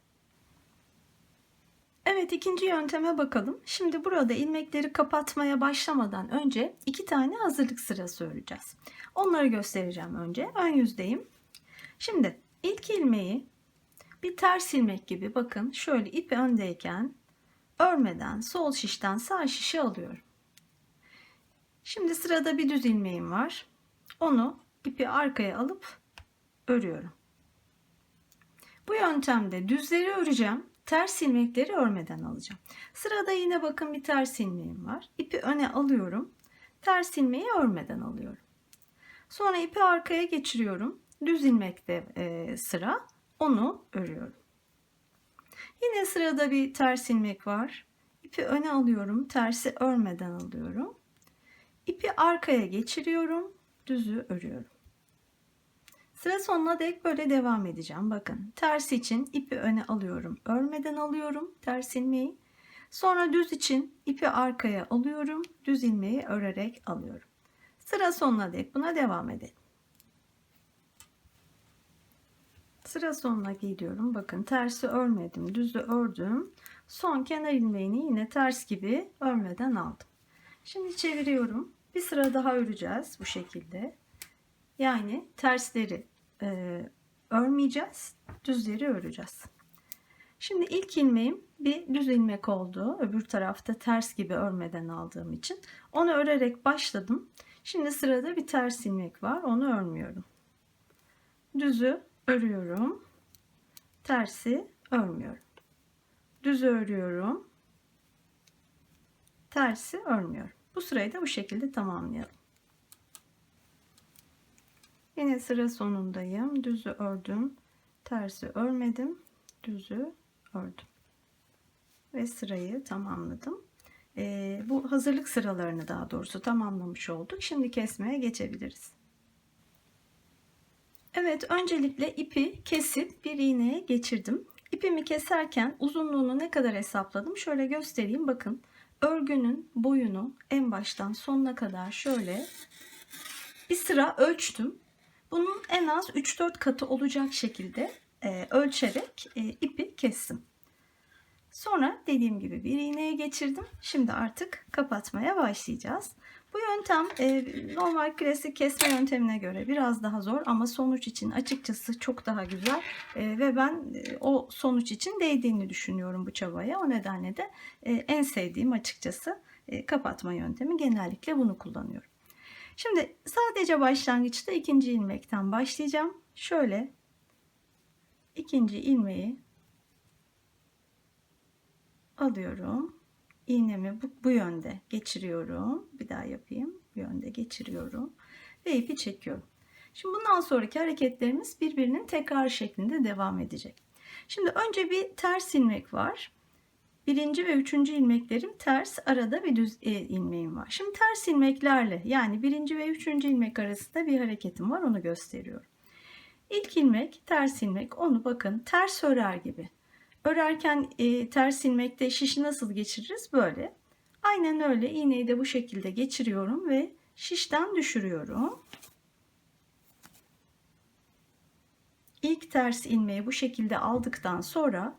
Evet, ikinci yönteme bakalım. Şimdi burada ilmekleri kapatmaya başlamadan önce 2 tane hazırlık sırası öreceğiz. Onları göstereceğim önce. Ön yüzdeyim. Şimdi ilk ilmeği bir ters ilmek gibi bakın şöyle ipi öndeyken örmeden sol şişten sağ şişe alıyorum. Şimdi sırada bir düz ilmeğim var. Onu ipi arkaya alıp örüyorum. Bu yöntemde düzleri öreceğim. Ters ilmekleri örmeden alacağım. Sırada yine bakın bir ters ilmeğim var. İpi öne alıyorum. Ters ilmeği örmeden alıyorum. Sonra ipi arkaya geçiriyorum. Düz ilmekte sıra. Onu örüyorum. Yine sırada bir ters ilmek var. İpi öne alıyorum. Tersi örmeden alıyorum. İpi arkaya geçiriyorum. Düzü örüyorum. Sıra sonuna dek böyle devam edeceğim. Bakın ters için ipi öne alıyorum. Örmeden alıyorum ters ilmeği. Sonra düz için ipi arkaya alıyorum. Düz ilmeği örerek alıyorum. Sıra sonuna dek buna devam edelim. Sıra sonuna gidiyorum. Bakın tersi örmedim. Düzü ördüm. Son kenar ilmeğini yine ters gibi örmeden aldım. Şimdi çeviriyorum. Bir sıra daha öreceğiz bu şekilde. Yani tersleri örmeyeceğiz, düzleri öreceğiz. Şimdi ilk ilmeğim bir düz ilmek oldu. Öbür tarafta ters gibi örmeden aldığım için. Onu örerek başladım. Şimdi sırada bir ters ilmek var. Onu örmüyorum. Düzü örüyorum. Tersi örmüyorum. Düzü örüyorum. Tersi örmüyorum. Bu sırayı da bu şekilde tamamlayalım. Yine sıra sonundayım. Düzü ördüm. Tersi örmedim. Düzü ördüm. Ve sırayı tamamladım. Bu hazırlık sıralarını daha doğrusu tamamlamış olduk. Şimdi kesmeye geçebiliriz. Evet, öncelikle ipi kesip bir iğneye geçirdim. İpimi keserken uzunluğunu ne kadar hesapladım? Şöyle göstereyim. Bakın, örgünün boyunu en baştan sonuna kadar şöyle bir sıra ölçtüm. Bunun en az 3-4 katı olacak şekilde ölçerek ipi kestim. Sonra dediğim gibi bir iğneye geçirdim. Şimdi artık kapatmaya başlayacağız. Bu yöntem normal klasik kesme yöntemine göre biraz daha zor ama sonuç için açıkçası çok daha güzel ve ben o sonuç için değdiğini düşünüyorum bu çabaya. O nedenle de en sevdiğim açıkçası kapatma yöntemi, genellikle bunu kullanıyorum. Şimdi sadece başlangıçta ikinci ilmekten başlayacağım. Şöyle ikinci ilmeği alıyorum. İğnemi bu yönde geçiriyorum. Bir daha yapayım. Bu yönde geçiriyorum. Ve ipi çekiyorum. Şimdi bundan sonraki hareketlerimiz birbirinin tekrar şeklinde devam edecek. Şimdi önce bir ters ilmek var. Birinci ve üçüncü ilmeklerim ters. Arada bir düz ilmeğim var. Şimdi ters ilmeklerle, yani birinci ve üçüncü ilmek arasında bir hareketim var. Onu gösteriyorum. İlk ilmek ters ilmek. Onu bakın ters örer gibi. Örerken ters ilmekte şişi nasıl geçiririz? Böyle. Aynen öyle iğneyi de bu şekilde geçiriyorum ve şişten düşürüyorum. İlk ters ilmeği bu şekilde aldıktan sonra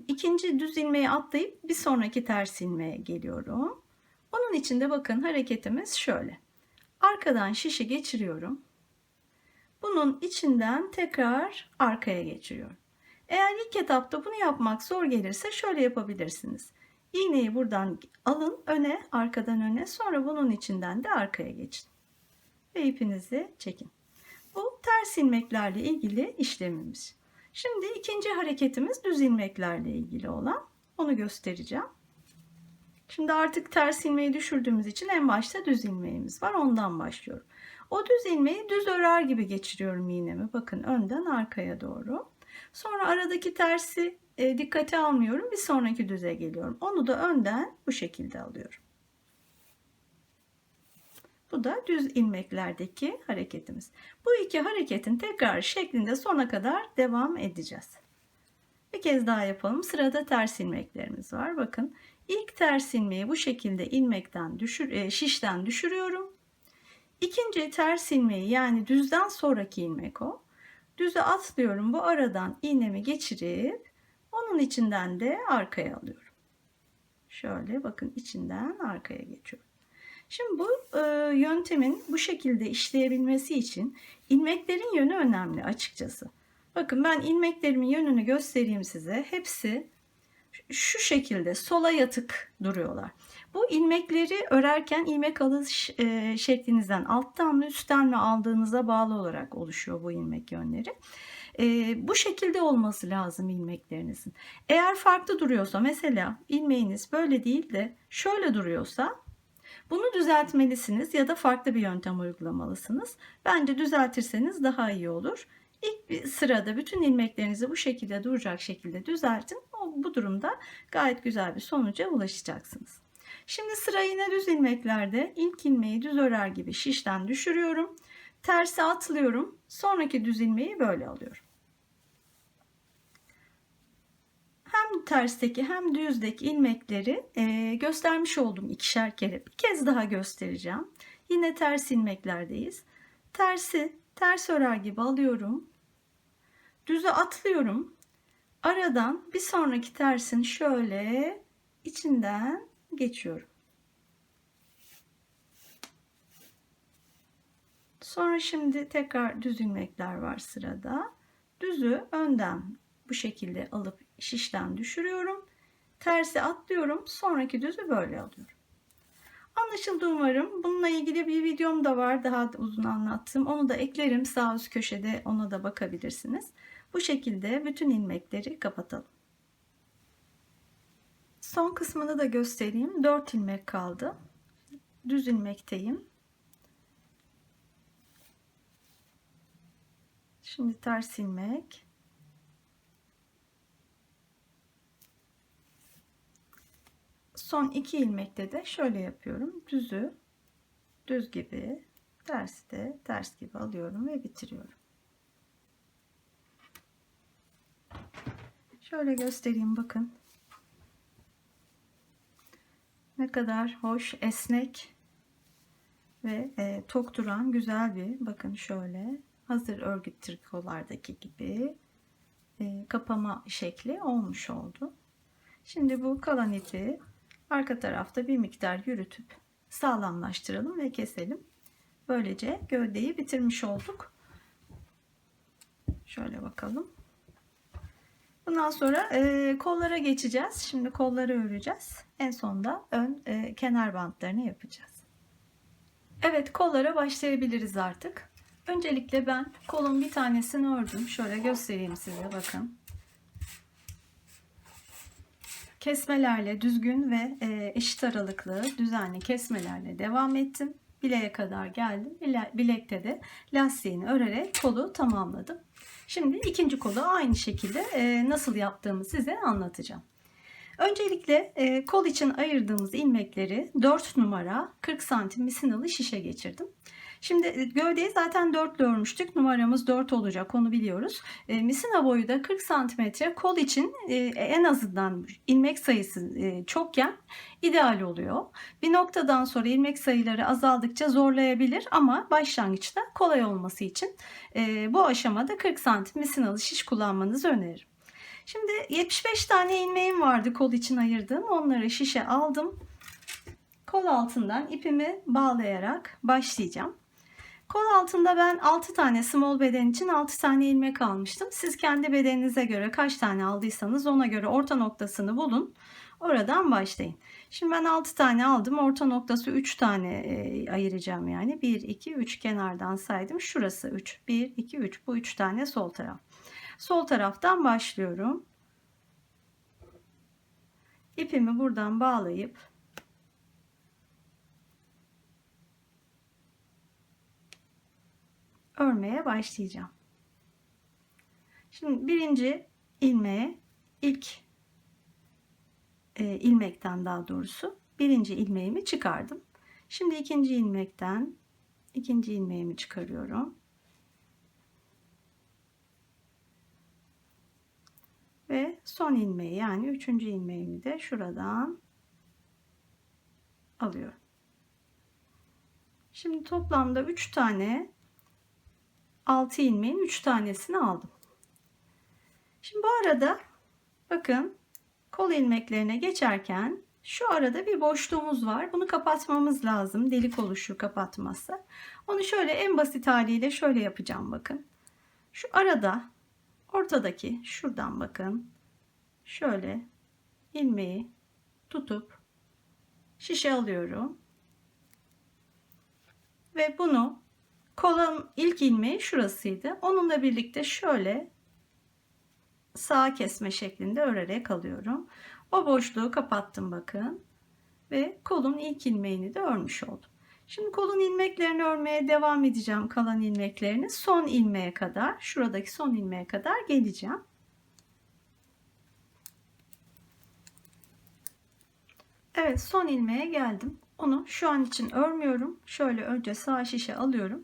ikinci düz ilmeği atlayıp bir sonraki ters ilmeğe geliyorum. Onun için de bakın hareketimiz şöyle. Arkadan şişi geçiriyorum. Bunun içinden tekrar arkaya geçiriyorum. Eğer ilk etapta bunu yapmak zor gelirse şöyle yapabilirsiniz. İğneyi buradan alın öne, arkadan öne, sonra bunun içinden de arkaya geçin. Ve ipinizi çekin. Bu ters ilmeklerle ilgili işlemimiz. Şimdi ikinci hareketimiz düz ilmeklerle ilgili olan. Onu göstereceğim. Şimdi artık ters ilmeği düşürdüğümüz için en başta düz ilmeğimiz var. Ondan başlıyorum. O düz ilmeği düz örer gibi geçiriyorum iğnemi. Bakın önden arkaya doğru. Sonra aradaki tersi dikkate almıyorum. Bir sonraki düze geliyorum. Onu da önden bu şekilde alıyorum. Bu da düz ilmeklerdeki hareketimiz. Bu iki hareketin tekrar şeklinde sona kadar devam edeceğiz. Bir kez daha yapalım. Sırada ters ilmeklerimiz var. Bakın ilk ters ilmeği bu şekilde ilmekten şişten düşürüyorum. İkinci ters ilmeği, yani düzden sonraki ilmek o. Düze atlıyorum. Bu aradan iğnemi geçirip onun içinden de arkaya alıyorum. Şöyle bakın, içinden arkaya geçiyorum. Şimdi bu yöntemin bu şekilde işleyebilmesi için ilmeklerin yönü önemli açıkçası. Bakın ben ilmeklerimin yönünü göstereyim size. Hepsi şu şekilde sola yatık duruyorlar. Bu ilmekleri örerken ilmek alış şeklinizden alttan mı üstten mi aldığınıza bağlı olarak oluşuyor bu ilmek yönleri. Bu şekilde olması lazım ilmeklerinizin. Eğer farklı duruyorsa, mesela ilmeğiniz böyle değil de şöyle duruyorsa, bunu düzeltmelisiniz ya da farklı bir yöntem uygulamalısınız. Bence düzeltirseniz daha iyi olur. İlk sırada bütün ilmeklerinizi bu şekilde duracak şekilde düzeltin. Bu durumda gayet güzel bir sonuca ulaşacaksınız. Şimdi sıra yine düz ilmeklerde. İlk ilmeği düz örer gibi şişten düşürüyorum. Tersi atlıyorum. Sonraki düz ilmeği böyle alıyorum. Hem tersteki hem düzdeki ilmekleri göstermiş oldum ikişer kere. Bir kez daha göstereceğim. Yine ters ilmeklerdeyiz. Tersi ters örer gibi alıyorum. Düze atlıyorum. Aradan bir sonraki tersin şöyle içinden geçiyorum. Sonra şimdi tekrar düz ilmekler var sırada. Düzü önden bu şekilde alıp şişten düşürüyorum. Tersi atlıyorum. Sonraki düzü böyle alıyorum. Anlaşıldı umarım. Bununla ilgili bir videom da var. Daha uzun anlattım. Onu da eklerim. Sağ üst köşede ona da bakabilirsiniz. Bu şekilde bütün ilmekleri kapatalım. Son kısmını da göstereyim. 4 ilmek kaldı. Düz ilmekteyim. Şimdi ters ilmek. Son 2 ilmekte de şöyle yapıyorum. Düzü düz gibi, tersi de ters gibi alıyorum ve bitiriyorum. Şöyle göstereyim, bakın. Ne kadar hoş, esnek ve tok duran güzel bir, bakın şöyle hazır örgü trikolardaki gibi kapama şekli olmuş oldu. Şimdi bu kalan ipi arka tarafta bir miktar yürütüp sağlamlaştıralım ve keselim. Böylece gövdeyi bitirmiş olduk. Şöyle bakalım. Bundan sonra kollara geçeceğiz. Şimdi kolları öreceğiz. En sonda ön kenar bantlarını yapacağız. Evet, kollara başlayabiliriz artık. Öncelikle ben kolun bir tanesini ördüm. Şöyle göstereyim size, bakın. Kesmelerle düzgün ve eşit aralıklı düzenli kesmelerle devam ettim. Bileğe kadar geldim. Bilekte de lastiğini örerek kolu tamamladım. Şimdi ikinci kolu aynı şekilde nasıl yaptığımı size anlatacağım. Öncelikle kol için ayırdığımız ilmekleri 4 numara 40 santim misinalı şişe geçirdim. Şimdi gövdeyi zaten 4 örmüştük. Numaramız 4 olacak, onu biliyoruz. Misina boyu da 40 santimetre. Kol için en azından ilmek sayısı çokken ideal oluyor. Bir noktadan sonra ilmek sayıları azaldıkça zorlayabilir ama başlangıçta kolay olması için bu aşamada 40 santim misinalı şiş kullanmanızı öneririm. Şimdi 75 tane ilmeğim vardı kol için ayırdığım. Onları şişe aldım. Kol altından ipimi bağlayarak başlayacağım. Kol altında ben 6 tane small beden için 6 tane ilmek almıştım. Siz kendi bedeninize göre kaç tane aldıysanız ona göre orta noktasını bulun. Oradan başlayın. Şimdi ben 6 tane aldım. Orta noktası 3 tane ayıracağım yani. 1, 2, 3 kenardan saydım. Şurası 3. 1, 2, 3. Bu 3 tane sol taraf. Sol taraftan başlıyorum. İpimi buradan bağlayıp örmeye başlayacağım. Şimdi birinci ilmeğe ilk ilmekten, daha doğrusu birinci ilmeğimi çıkardım. Şimdi ikinci ilmekten ikinci ilmeğimi çıkarıyorum. Ve son ilmeği, yani üçüncü ilmeğimi de şuradan alıyorum. Şimdi toplamda 3 tane 6 ilmeğin 3 tanesini aldım. Şimdi bu arada bakın, kol ilmeklerine geçerken şu arada bir boşluğumuz var. Bunu kapatmamız lazım. Delik oluşur kapatmazsa. Onu şöyle en basit haliyle şöyle yapacağım, bakın. Şu arada, ortadaki şuradan bakın. Şöyle ilmeği tutup şişe alıyorum. Ve bunu, kolun ilk ilmeği şurasıydı. Onunla birlikte şöyle sağ kesme şeklinde örerek alıyorum. O boşluğu kapattım, bakın. Ve kolun ilk ilmeğini de örmüş oldum. Şimdi kolun ilmeklerini örmeye devam edeceğim. Kalan ilmeklerini son ilmeğe kadar, şuradaki son ilmeğe kadar geleceğim. Evet, son ilmeğe geldim. Onu şu an için örmüyorum. Şöyle önce sağ şişe alıyorum.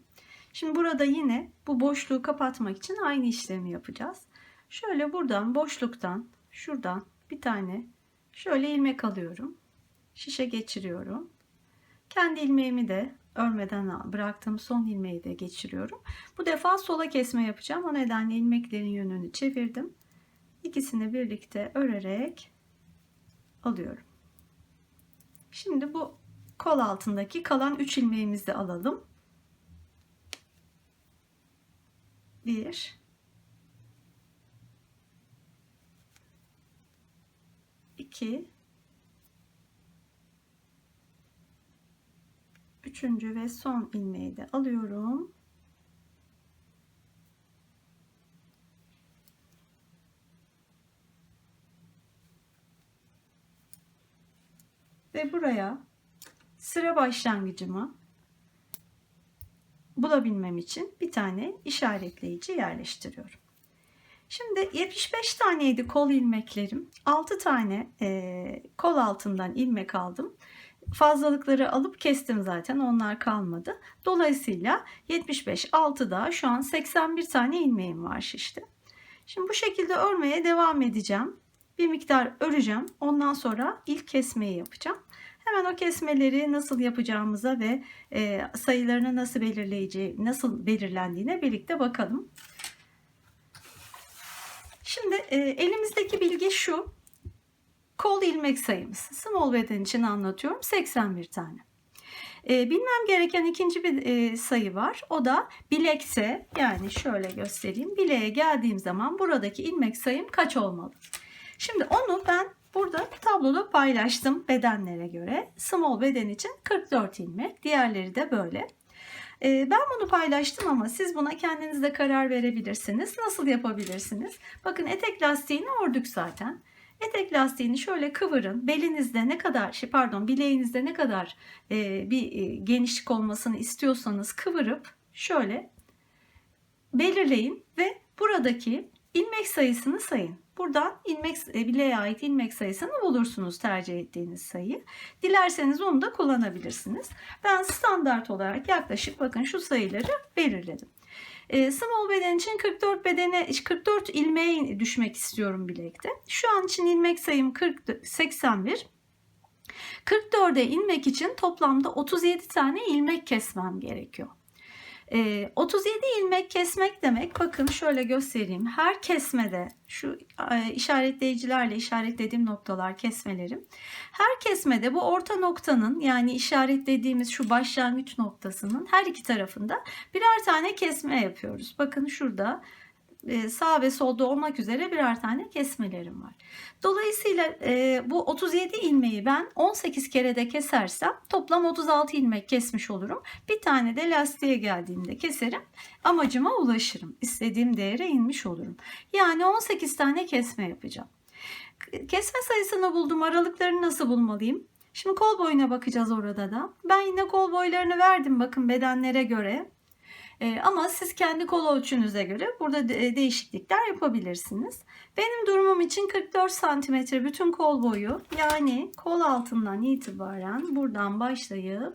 Şimdi burada yine bu boşluğu kapatmak için aynı işlemi yapacağız. Şöyle buradan, boşluktan, şuradan bir tane şöyle ilmek alıyorum. Şişe geçiriyorum. Kendi ilmeğimi de örmeden bıraktığım son ilmeği de geçiriyorum. Bu defa sola kesme yapacağım. O nedenle ilmeklerin yönünü çevirdim. İkisini birlikte örerek alıyorum. Şimdi bu kol altındaki kalan 3 ilmeğimizi de alalım. 1, 2, üçüncü ve son ilmeği de alıyorum. Ve buraya sıra başlangıcımı bulabilmem için bir tane işaretleyici yerleştiriyorum. Şimdi 75 taneydi kol ilmeklerim. 6 tane kol altından ilmek aldım. Fazlalıkları alıp kestim zaten, onlar kalmadı. Dolayısıyla 75 6'da şu an 81 tane ilmeğim var şişte. Şimdi bu şekilde örmeye devam edeceğim. Bir miktar öreceğim. Ondan sonra ilk kesmeyi yapacağım. Hemen o kesmeleri nasıl yapacağımıza ve sayılarını nasıl belirlendiğine birlikte bakalım. Şimdi elimizdeki bilgi şu. Kol ilmek sayımız. Small beden için anlatıyorum. 81 tane. Bilmem gereken ikinci bir sayı var. O da bilekse, yani şöyle göstereyim. Bileğe geldiğim zaman buradaki ilmek sayım kaç olmalı? Şimdi onu ben burada tabloda paylaştım bedenlere göre. Small beden için 44 ilmek. Diğerleri de böyle. Ben bunu paylaştım ama siz buna kendiniz de karar verebilirsiniz. Nasıl yapabilirsiniz? Bakın etek lastiğini ördük zaten. Etek lastiğini şöyle kıvırın. Belinizde ne kadar, bileğinizde ne kadar bir genişlik olmasını istiyorsanız kıvırıp şöyle belirleyin ve buradaki ilmek sayısını sayın. Buradan bileğe ait ilmek sayısını bulursunuz, tercih ettiğiniz sayıyı. Dilerseniz onu da kullanabilirsiniz. Ben standart olarak yaklaşık bakın şu sayıları belirledim. Small beden için 44 ilmeğe düşmek istiyorum bilekte. Şu an için ilmek sayım 81. 44'e inmek için toplamda 37 tane ilmek kesmem gerekiyor. 37 ilmek kesmek demek, bakın şöyle göstereyim. Her kesmede şu işaretleyicilerle işaretlediğim noktalar kesmelerim. Her kesmede bu orta noktanın, yani işaretlediğimiz şu başlangıç noktasının her iki tarafında birer tane kesme yapıyoruz. Bakın şurada sağ ve solda olmak üzere birer tane kesmelerim var. Dolayısıyla bu 37 ilmeği ben 18 kere de kesersem toplam 36 ilmek kesmiş olurum. Bir tane de lastiğe geldiğinde keserim. Amacıma ulaşırım. İstediğim değere inmiş olurum. Yani 18 tane kesme yapacağım. Kesme sayısını buldum. Aralıklarını nasıl bulmalıyım? Şimdi kol boyuna bakacağız orada da. Ben yine kol boylarını verdim bakın bedenlere göre. Ama siz kendi kol ölçünüze göre burada değişiklikler yapabilirsiniz. Benim durumum için 44 cm bütün kol boyu, yani kol altından itibaren buradan başlayıp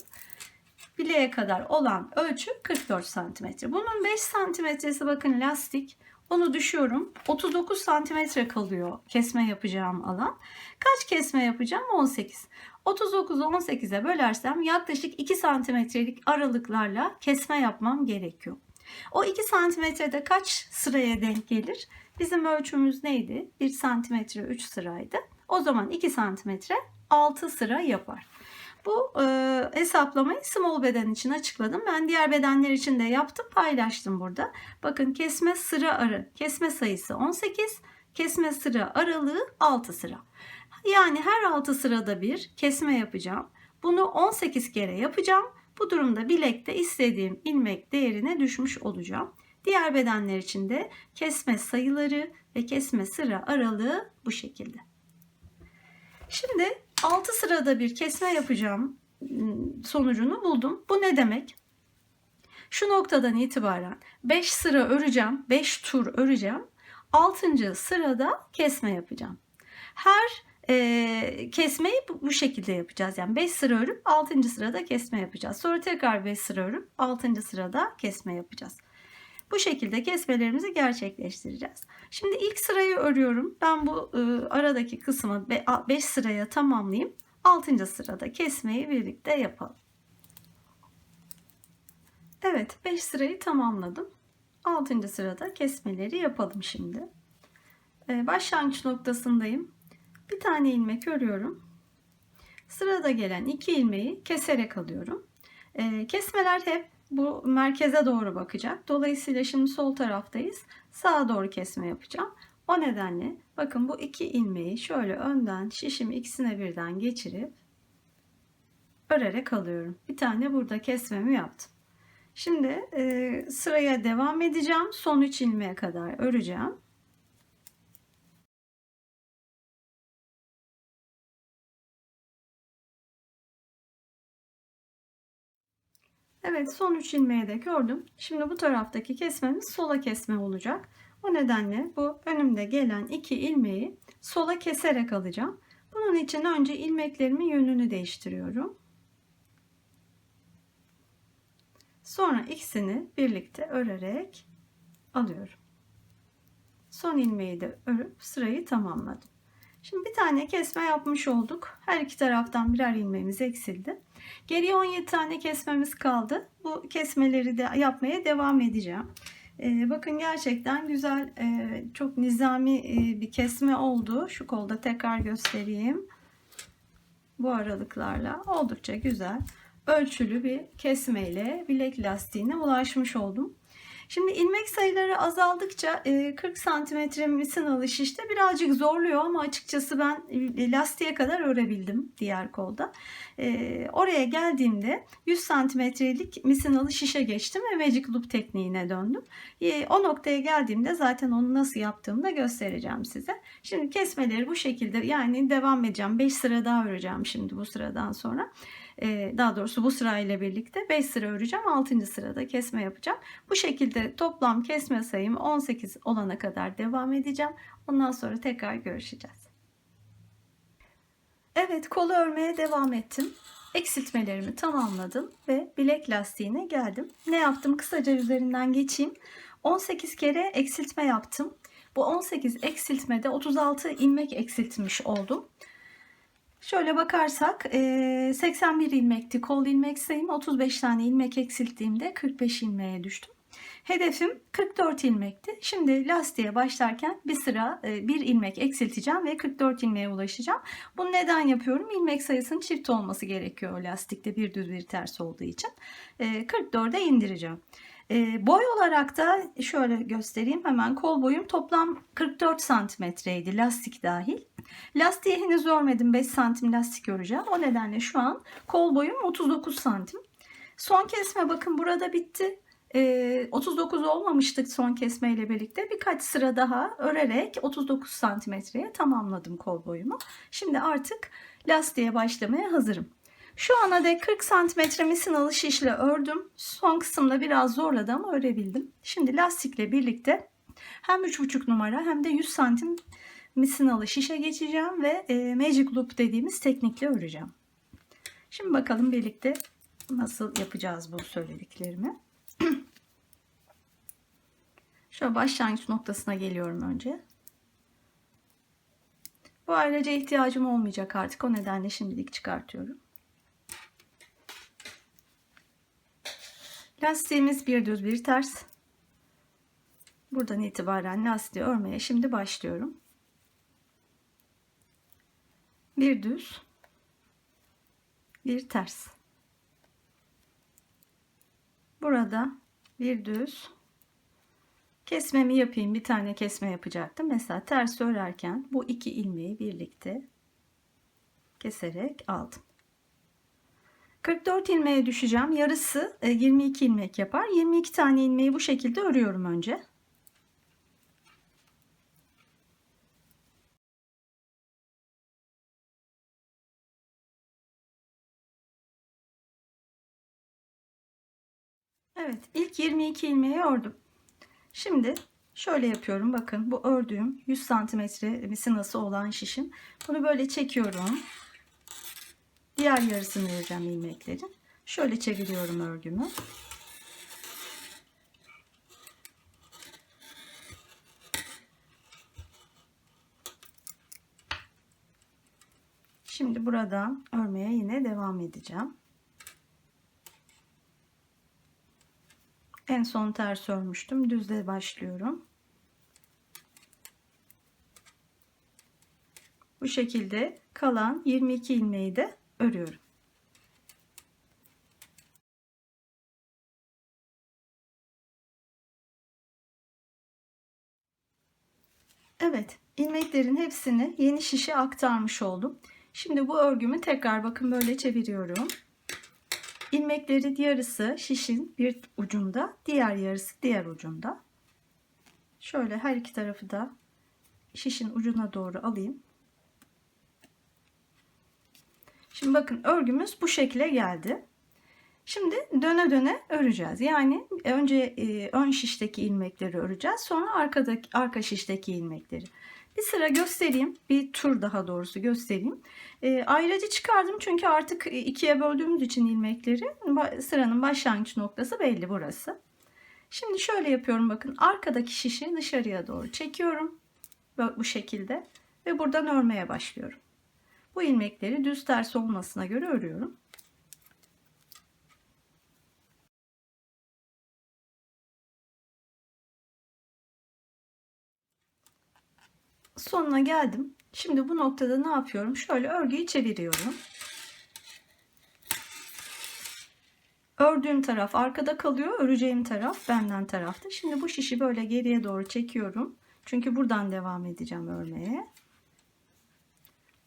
bileğe kadar olan ölçü 44 cm. Bunun 5 santimetresi bakın lastik. Onu düşüyorum. 39 santimetre kalıyor kesme yapacağım alan. Kaç kesme yapacağım? 18. 39'u 18'e bölersem yaklaşık 2 santimetrelik aralıklarla kesme yapmam gerekiyor. O 2 santimetrede kaç sıraya denk gelir? Bizim ölçümüz neydi? 1 santimetre 3 sıraydı. O zaman 2 santimetre 6 sıra yapar. Bu hesaplamayı small beden için açıkladım. Ben diğer bedenler için de yaptım, paylaştım burada. Bakın kesme sayısı 18, kesme sıra aralığı 6 sıra. Yani her 6 sırada bir kesme yapacağım. Bunu 18 kere yapacağım. Bu durumda bilekte istediğim ilmek değerine düşmüş olacağım. Diğer bedenler için de kesme sayıları ve kesme sıra aralığı bu şekilde. Şimdi 6 sırada bir kesme yapacağım sonucunu buldum. Bu ne demek? Şu noktadan itibaren 5 sıra öreceğim, 5 tur öreceğim. 6. sırada kesme yapacağım. Her kesmeyi bu şekilde yapacağız. Yani 5 sıra örüp 6. sırada kesme yapacağız. Sonra tekrar 5 sıra örüp 6. sırada kesme yapacağız. Bu şekilde kesmelerimizi gerçekleştireceğiz. Şimdi ilk sırayı örüyorum. Ben bu aradaki kısmı 5 sıraya tamamlayayım. 6. sırada kesmeyi birlikte yapalım. Evet, 5 sırayı tamamladım. 6. sırada kesmeleri yapalım şimdi. Başlangıç noktasındayım. Bir tane ilmek örüyorum. Sırada gelen 2 ilmeği keserek alıyorum. Kesmeler hep bu merkeze doğru bakacak. Dolayısıyla şimdi sol taraftayız. Sağa doğru kesme yapacağım. O nedenle bakın bu 2 ilmeği şöyle önden şişimi ikisine birden geçirip örerek alıyorum. Bir tane burada kesmemi yaptım. Şimdi sıraya devam edeceğim. Son 3 ilmeğe kadar öreceğim. Evet, son 3 ilmeği de ördüm. Şimdi bu taraftaki kesmemiz sola kesme olacak. O nedenle bu önümde gelen 2 ilmeği sola keserek alacağım. Bunun için önce ilmeklerimin yönünü değiştiriyorum. Sonra ikisini birlikte örerek alıyorum. Son ilmeği de örüp sırayı tamamladım. Şimdi bir tane kesme yapmış olduk. Her iki taraftan birer ilmeğimiz eksildi. Geriye 17 tane kesmemiz kaldı. Bu kesmeleri de yapmaya devam edeceğim. Bakın gerçekten güzel, çok nizami bir kesme oldu. Şu kolda tekrar göstereyim. Bu aralıklarla oldukça güzel, ölçülü bir kesmeyle bilek lastiğine ulaşmış oldum. Şimdi ilmek sayıları azaldıkça 40 santimetre misinalı şişte birazcık zorluyor ama açıkçası ben lastiğe kadar örebildim diğer kolda. Oraya geldiğimde 100 santimetrelik misinalı şişe geçtim ve Magic Loop tekniğine döndüm. O noktaya geldiğimde zaten onu nasıl yaptığımı da göstereceğim size. Şimdi kesmeleri bu şekilde, yani devam edeceğim. 5 sıra daha öreceğim şimdi bu sıradan sonra. Daha doğrusu bu sırayla birlikte 5 sıra öreceğim. 6. sırada kesme yapacağım. Bu şekilde toplam kesme sayım 18 olana kadar devam edeceğim. Ondan sonra tekrar görüşeceğiz. Evet, kolu örmeye devam ettim. Eksiltmelerimi tamamladım ve bilek lastiğine geldim. Ne yaptım? Kısaca üzerinden geçeyim. 18 kere eksiltme yaptım. Bu 18 eksiltmede 36 ilmek eksiltmiş oldum. Şöyle bakarsak 81 ilmekti kol ilmek sayım. 35 tane ilmek eksilttiğimde 45 ilmeğe düştüm. Hedefim 44 ilmekti. Şimdi lastiğe başlarken bir ilmek eksilteceğim ve 44 ilmeğe ulaşacağım. Bunu neden yapıyorum? İlmek sayısının çift olması gerekiyor lastikte, bir düz bir ters olduğu için. 44'e indireceğim. Boy olarak da şöyle göstereyim hemen. Kol boyum toplam 44 santimetreydi, lastik dahil. Lastiği henüz örmedim. 5 santim lastik öreceğim. O nedenle şu an kol boyum 39 santim. Son kesme bakın burada bitti. 39 olmamıştık son kesme ile birlikte. Birkaç sıra daha örerek 39 santimetreye tamamladım kol boyumu. Şimdi artık lastiğe başlamaya hazırım. Şu ana dek 40 santimetre misinalı şişle ördüm. Son kısımda biraz zorladı ama örebildim. Şimdi lastikle birlikte hem 3,5 numara hem de 100 santim misinalı şişe geçeceğim ve Magic Loop dediğimiz teknikle öreceğim. Şimdi bakalım birlikte nasıl yapacağız bu söylediklerimi. Şöyle başlangıç noktasına geliyorum önce. Bu ayrıca ihtiyacım olmayacak artık. O nedenle şimdilik çıkartıyorum. Lastiğimiz bir düz bir ters. Buradan itibaren lastiği örmeye şimdi başlıyorum. Bir düz, bir ters. Burada bir düz. Kesmemi yapayım. Bir tane kesme yapacaktım. Mesela ters örerken bu 2 ilmeği birlikte keserek aldım. 44 ilmeğe düşeceğim. Yarısı 22 ilmek yapar. 22 tane ilmeği bu şekilde örüyorum önce. Evet, ilk 22 ilmeği ördüm. Şimdi şöyle yapıyorum. Bakın bu ördüğüm 100 santimetre misinası olan şişim. Bunu böyle çekiyorum. Diğer yarısını öreceğim ilmeklerin. Şöyle çeviriyorum örgümü. Şimdi buradan örmeye yine devam edeceğim. En son ters örmüştüm. Düzle başlıyorum. Bu şekilde kalan 22 ilmeği de örüyorum. Evet, ilmeklerin hepsini yeni şişe aktarmış oldum. Şimdi bu örgümü tekrar bakın böyle çeviriyorum. İlmekleri yarısı şişin bir ucunda, diğer yarısı diğer ucunda. Şöyle her iki tarafı da şişin ucuna doğru alayım. Şimdi bakın örgümüz bu şekle geldi. Şimdi döne döne öreceğiz. Yani önce ön şişteki ilmekleri öreceğiz. Sonra arka şişteki ilmekleri. Bir sıra göstereyim. Bir tur daha doğrusu göstereyim. Ayracı çıkardım çünkü artık ikiye böldüğümüz için ilmekleri sıranın başlangıç noktası belli burası. Şimdi şöyle yapıyorum bakın. Arkadaki şişi dışarıya doğru çekiyorum. Bu şekilde. Ve buradan örmeye başlıyorum. Bu ilmekleri düz ters olmasına göre örüyorum. Sonuna geldim. Şimdi bu noktada ne yapıyorum? Şöyle örgüyü çeviriyorum. Ördüğüm taraf arkada kalıyor. Öreceğim taraf benden tarafta. Şimdi bu şişi böyle geriye doğru çekiyorum. Çünkü buradan devam edeceğim örmeye.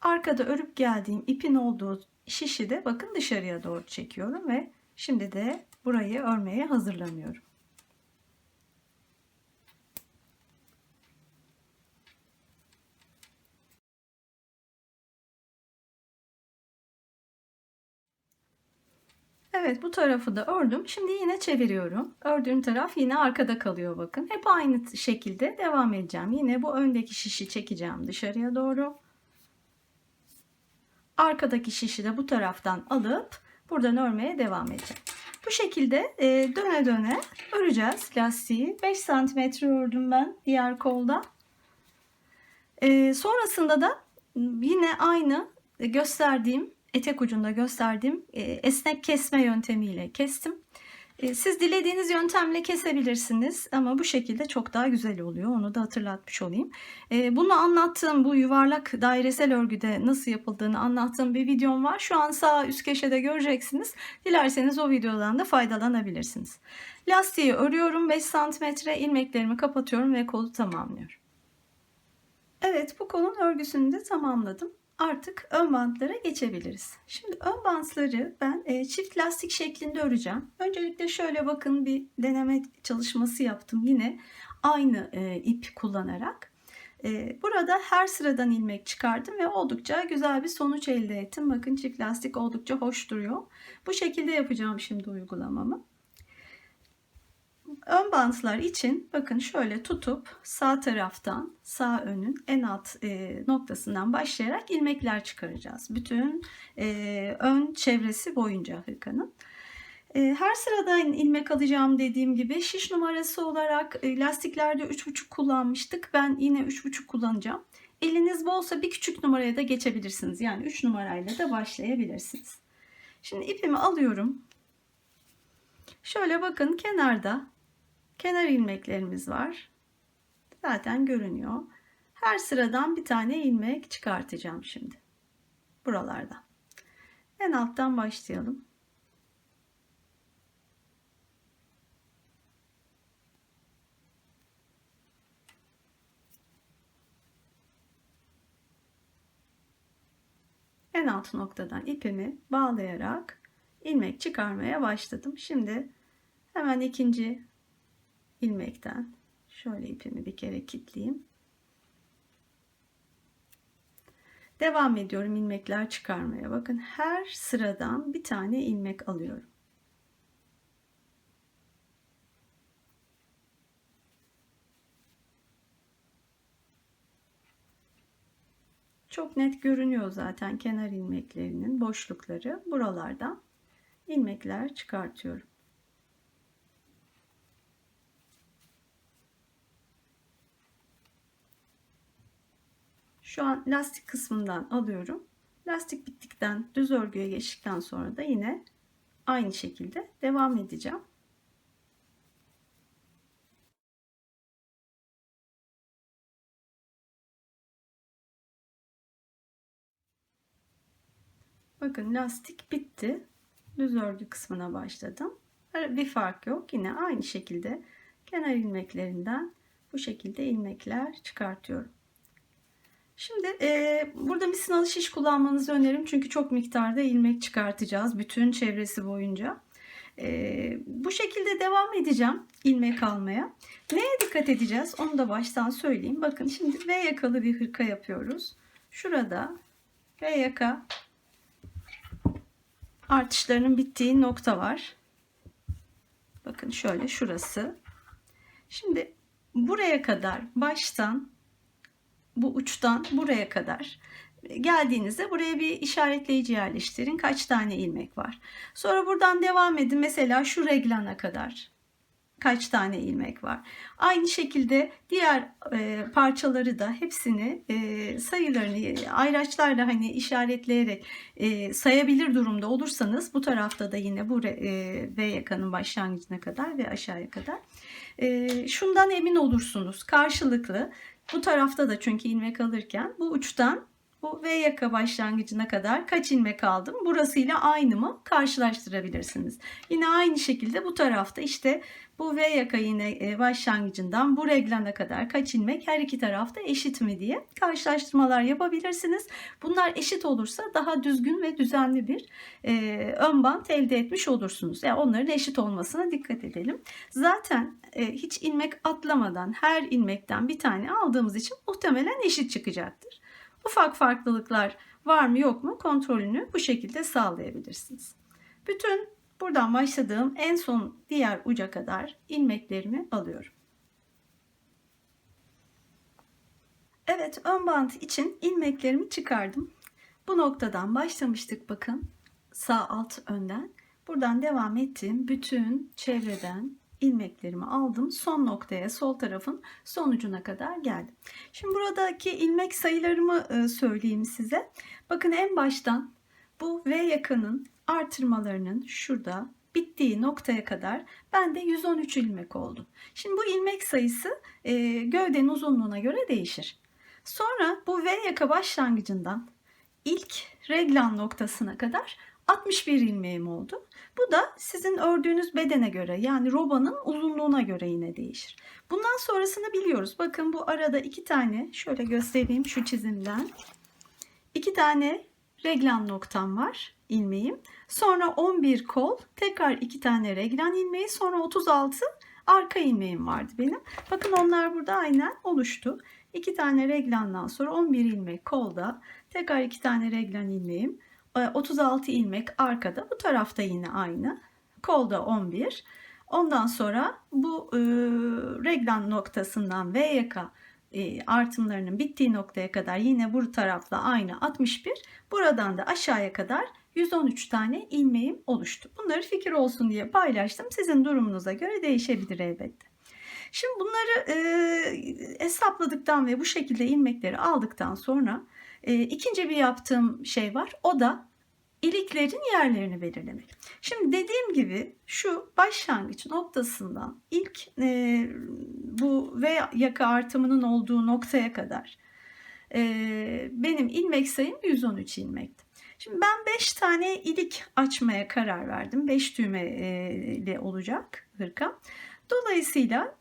Arkada örüp geldiğim ipin olduğu şişi de bakın dışarıya doğru çekiyorum ve şimdi de burayı örmeye hazırlanıyorum. Evet, bu tarafı da ördüm. Şimdi yine çeviriyorum. Ördüğüm taraf yine arkada kalıyor bakın. Hep aynı şekilde devam edeceğim. Yine bu öndeki şişi çekeceğim dışarıya doğru. Arkadaki şişi de bu taraftan alıp buradan örmeye devam edeceğim. Bu şekilde döne döne öreceğiz lastiği. 5 santimetre ördüm ben diğer kolda. Sonrasında da yine aynı gösterdiğim etek ucunda gösterdiğim esnek kesme yöntemiyle kestim. Siz dilediğiniz yöntemle kesebilirsiniz ama bu şekilde çok daha güzel oluyor. Onu da hatırlatmış olayım. Bunu anlattığım bu yuvarlak dairesel örgüde nasıl yapıldığını anlattığım bir videom var. Şu an sağ üst köşede göreceksiniz. Dilerseniz o videodan da faydalanabilirsiniz. Lastiği örüyorum 5 santimetre, ilmeklerimi kapatıyorum ve kolu tamamlıyorum. Evet, bu kolun örgüsünü de tamamladım. Artık ön bantlara geçebiliriz. Şimdi ön bantları ben çift lastik şeklinde öreceğim. Öncelikle şöyle bakın bir deneme çalışması yaptım. Yine aynı ip kullanarak. Burada her sıradan ilmek çıkardım ve oldukça güzel bir sonuç elde ettim. Bakın çift lastik oldukça hoş duruyor. Bu şekilde yapacağım şimdi uygulamamı. Ön bantlar için bakın şöyle tutup sağ taraftan sağ önün en alt noktasından başlayarak ilmekler çıkaracağız. Bütün ön çevresi boyunca hırkanın. Her sıradan ilmek alacağım dediğim gibi şiş numarası olarak lastiklerde 3,5 kullanmıştık. Ben yine 3,5 kullanacağım. Eliniz bolsa bir küçük numaraya da geçebilirsiniz. Yani 3 numarayla da başlayabilirsiniz. Şimdi ipimi alıyorum. Şöyle bakın kenarda kenar ilmeklerimiz var. Zaten görünüyor. Her sıradan bir tane ilmek çıkartacağım şimdi. Buralardan. En alttan başlayalım. En alt noktadan ipimi bağlayarak ilmek çıkarmaya başladım. Şimdi hemen ikinci ilmekten şöyle ipimi bir kere kilitleyeyim. Devam ediyorum ilmekler çıkarmaya. Bakın her sıradan bir tane ilmek alıyorum. Çok net görünüyor zaten kenar ilmeklerinin boşlukları. Buralardan ilmekler çıkartıyorum. Şu an lastik kısmından alıyorum. Lastik bittikten düz örgüye geçtikten sonra da yine aynı şekilde devam edeceğim. Bakın lastik bitti. Düz örgü kısmına başladım. Bir fark yok. Yine aynı şekilde kenar ilmeklerinden bu şekilde ilmekler çıkartıyorum. Şimdi burada misinalı şiş kullanmanızı öneririm. Çünkü çok miktarda ilmek çıkartacağız bütün çevresi boyunca. Bu şekilde devam edeceğim ilmek almaya. Neye dikkat edeceğiz? Onu da baştan söyleyeyim. Bakın şimdi V yakalı bir hırka yapıyoruz. Şurada V yaka artışlarının bittiği nokta var. Bakın şöyle şurası. Şimdi buraya kadar baştan bu uçtan buraya kadar geldiğinizde buraya bir işaretleyici yerleştirin. Kaç tane ilmek var. Sonra buradan devam edin. Mesela şu reglana kadar kaç tane ilmek var. Aynı şekilde diğer parçaları da hepsini sayılarını ayraçlarla hani işaretleyerek sayabilir durumda olursanız bu tarafta da yine bu V yakanın başlangıcına kadar ve aşağıya kadar şundan emin olursunuz. Karşılıklı bu tarafta da çünkü ilmek alırken bu uçtan bu V yaka başlangıcına kadar kaç ilmek aldım? Burasıyla aynı mı? Karşılaştırabilirsiniz. Yine aynı şekilde bu tarafta işte bu V yaka yine başlangıcından bu reglana kadar kaç ilmek her iki tarafta eşit mi diye karşılaştırmalar yapabilirsiniz. Bunlar eşit olursa daha düzgün ve düzenli bir ön bant elde etmiş olursunuz. Yani onların eşit olmasına dikkat edelim. Zaten hiç ilmek atlamadan her ilmekten bir tane aldığımız için muhtemelen eşit çıkacaktır. Ufak farklılıklar var mı yok mu kontrolünü bu şekilde sağlayabilirsiniz. Bütün buradan başladığım en son diğer uca kadar ilmeklerimi alıyorum. Evet, ön bant için ilmeklerimi çıkardım. Bu noktadan başlamıştık bakın. Sağ alt önden. Buradan devam ettim. Bütün çevreden ilmeklerimi aldım. Son noktaya sol tarafın son ucuna kadar geldim. Şimdi buradaki ilmek sayılarımı söyleyeyim size. Bakın en baştan bu V yakanın artırmalarının şurada bittiği noktaya kadar bende 113 ilmek oldu. Şimdi bu ilmek sayısı gövdenin uzunluğuna göre değişir. Sonra bu V yaka başlangıcından ilk reglan noktasına kadar 61 ilmeğim oldu. Bu da sizin ördüğünüz bedene göre yani robanın uzunluğuna göre yine değişir. Bundan sonrasını biliyoruz. Bakın bu arada iki tane şöyle göstereyim şu çizimden. İki tane reglan noktam var ilmeğim. Sonra 11 kol, tekrar iki tane reglan ilmeği, sonra 36 arka ilmeğim vardı benim. Bakın onlar burada aynen oluştu. 2 tane reglandan sonra 11 ilmek kolda, tekrar 2 tane reglan ilmeğim, 36 ilmek arkada, bu tarafta yine aynı. Kolda 11. Ondan sonra bu reglan noktasından V yaka artımlarının bittiği noktaya kadar yine bu tarafla aynı 61. Buradan da aşağıya kadar 113 tane ilmeğim oluştu. Bunları fikir olsun diye paylaştım. Sizin durumunuza göre değişebilir elbette. Şimdi bunları hesapladıktan ve bu şekilde ilmekleri aldıktan sonra ikinci bir yaptığım şey var. O da iliklerin yerlerini belirlemek. Şimdi dediğim gibi şu başlangıç noktasından ilk bu V yaka artımının olduğu noktaya kadar benim ilmek sayım 113 ilmekti. Şimdi ben 5 tane ilik açmaya karar verdim. 5 düğmeli olacak hırka. Dolayısıyla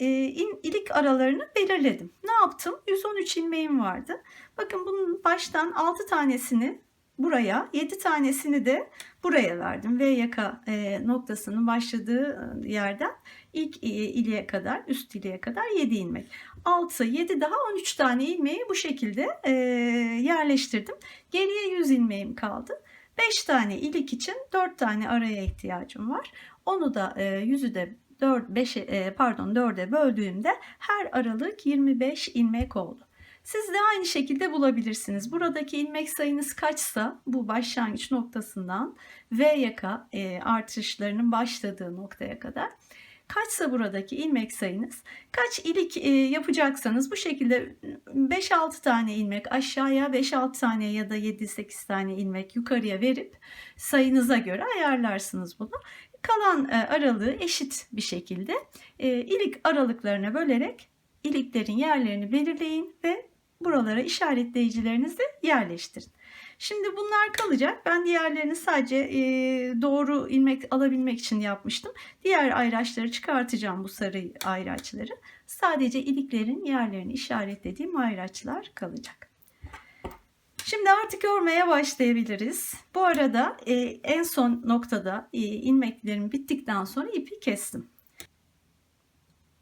ilik aralarını belirledim. Ne yaptım? 113 ilmeğim vardı. Bakın bunun baştan 6 tanesini buraya, 7 tanesini de buraya verdim. V yaka noktasının başladığı yerden ilk iliğe kadar, üst iliğe kadar 7 ilmek. 6, 7 daha 13 tane ilmeği bu şekilde yerleştirdim. Geriye 100 ilmeğim kaldı. 5 tane ilik için 4 tane araya ihtiyacım var. Onu da 100'ü de 4'e böldüğümde her aralık 25 ilmek oldu. Siz de aynı şekilde bulabilirsiniz. Buradaki ilmek sayınız kaçsa bu başlangıç noktasından V yaka artışlarının başladığı noktaya kadar kaçsa buradaki ilmek sayınız, kaç ilik yapacaksanız bu şekilde 5-6 tane ilmek aşağıya, 5-6 tane ya da 7-8 tane ilmek yukarıya verip sayınıza göre ayarlarsınız bunu. Kalan aralığı eşit bir şekilde ilik aralıklarına bölerek iliklerin yerlerini belirleyin ve buralara işaretleyicilerinizi yerleştirin. Şimdi bunlar kalacak. Ben diğerlerini sadece doğru ilmek alabilmek için yapmıştım. Diğer ayraçları çıkartacağım, bu sarı ayraçları. Sadece iliklerin yerlerini işaretlediğim ayraçlar kalacak. Şimdi artık örmeye başlayabiliriz. Bu arada en son noktada ilmeklerim bittikten sonra ipi kestim.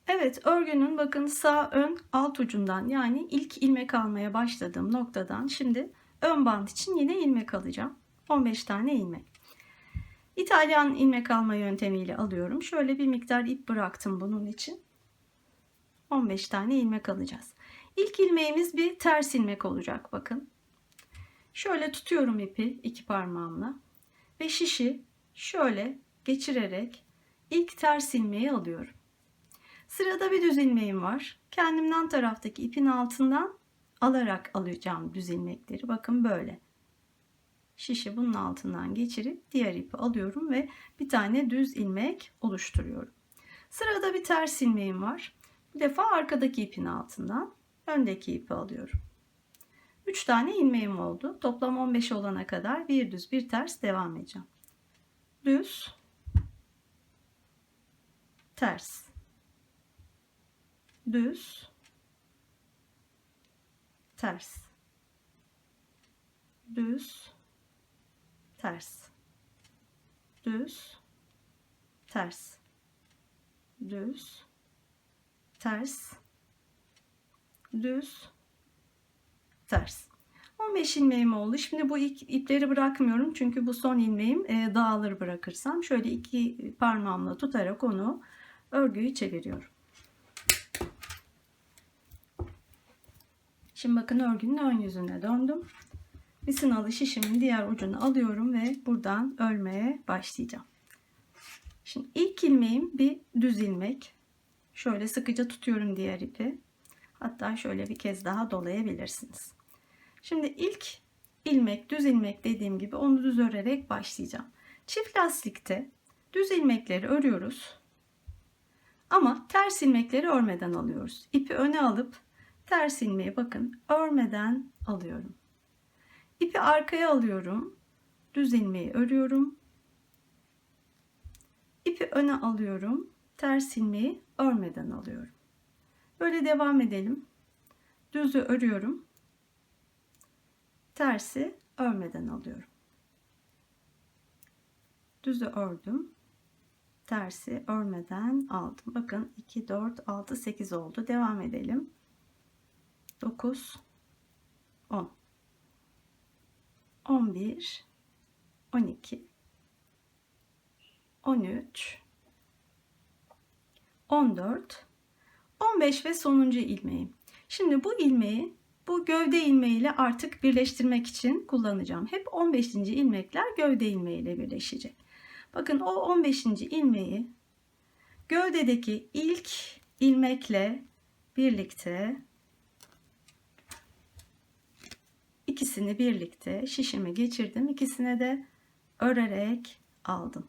Evet, örgünün bakın sağ ön alt ucundan, yani ilk ilmek almaya başladığım noktadan şimdi ön bant için yine ilmek alacağım. 15 tane ilmek. İtalyan ilmek alma yöntemiyle alıyorum. Şöyle bir miktar ip bıraktım bunun için. 15 tane ilmek alacağız. İlk ilmeğimiz bir ters ilmek olacak bakın. Şöyle tutuyorum ipi iki parmağımla ve şişi şöyle geçirerek ilk ters ilmeği alıyorum. Sırada bir düz ilmeğim var. Kendimden taraftaki ipin altından alarak alacağım düz ilmekleri. Bakın böyle. Şişi bunun altından geçirip diğer ipi alıyorum ve bir tane düz ilmek oluşturuyorum. Sırada bir ters ilmeğim var. Bu defa arkadaki ipin altından öndeki ipi alıyorum. 3 tane ilmeğim oldu. Toplam 15 olana kadar bir düz bir ters devam edeceğim. Düz, ters, düz, ters, düz, ters, düz, ters, düz, ters, düz, ters. 15 ilmeğim oldu. Şimdi bu ipleri bırakmıyorum çünkü bu son ilmeğim dağılır bırakırsam. Şöyle iki parmağımla tutarak onu örgüyü çeviriyorum. Şimdi bakın örgünün ön yüzüne döndüm. Misinalı şişimin diğer ucunu alıyorum ve buradan örmeye başlayacağım. Şimdi ilk ilmeğim bir düz ilmek. Şöyle sıkıca tutuyorum diğer ipi. Hatta şöyle bir kez daha dolayabilirsiniz. Şimdi ilk ilmek, düz ilmek dediğim gibi onu düz örerek başlayacağım. Çift lastikte düz ilmekleri örüyoruz. Ama ters ilmekleri örmeden alıyoruz. İpi öne alıp ters ilmeği bakın örmeden alıyorum. İpi arkaya alıyorum. Düz ilmeği örüyorum. İpi öne alıyorum. Ters ilmeği örmeden alıyorum. Böyle devam edelim. Düzü örüyorum. Tersi örmeden alıyorum. Düzü ördüm. Tersi örmeden aldım. Bakın 2, 4, 6, 8 oldu. Devam edelim. 9, 10, 11, 12, 13, 14, 15 ve sonuncu ilmeğim. Şimdi bu ilmeği bu gövde ilmeğiyle artık birleştirmek için kullanacağım. Hep 15. ilmekler gövde ilmeğiyle birleşecek. Bakın o 15. ilmeği gövdedeki ilk ilmekle birlikte ikisini birlikte şişime geçirdim. İkisine de örerek aldım.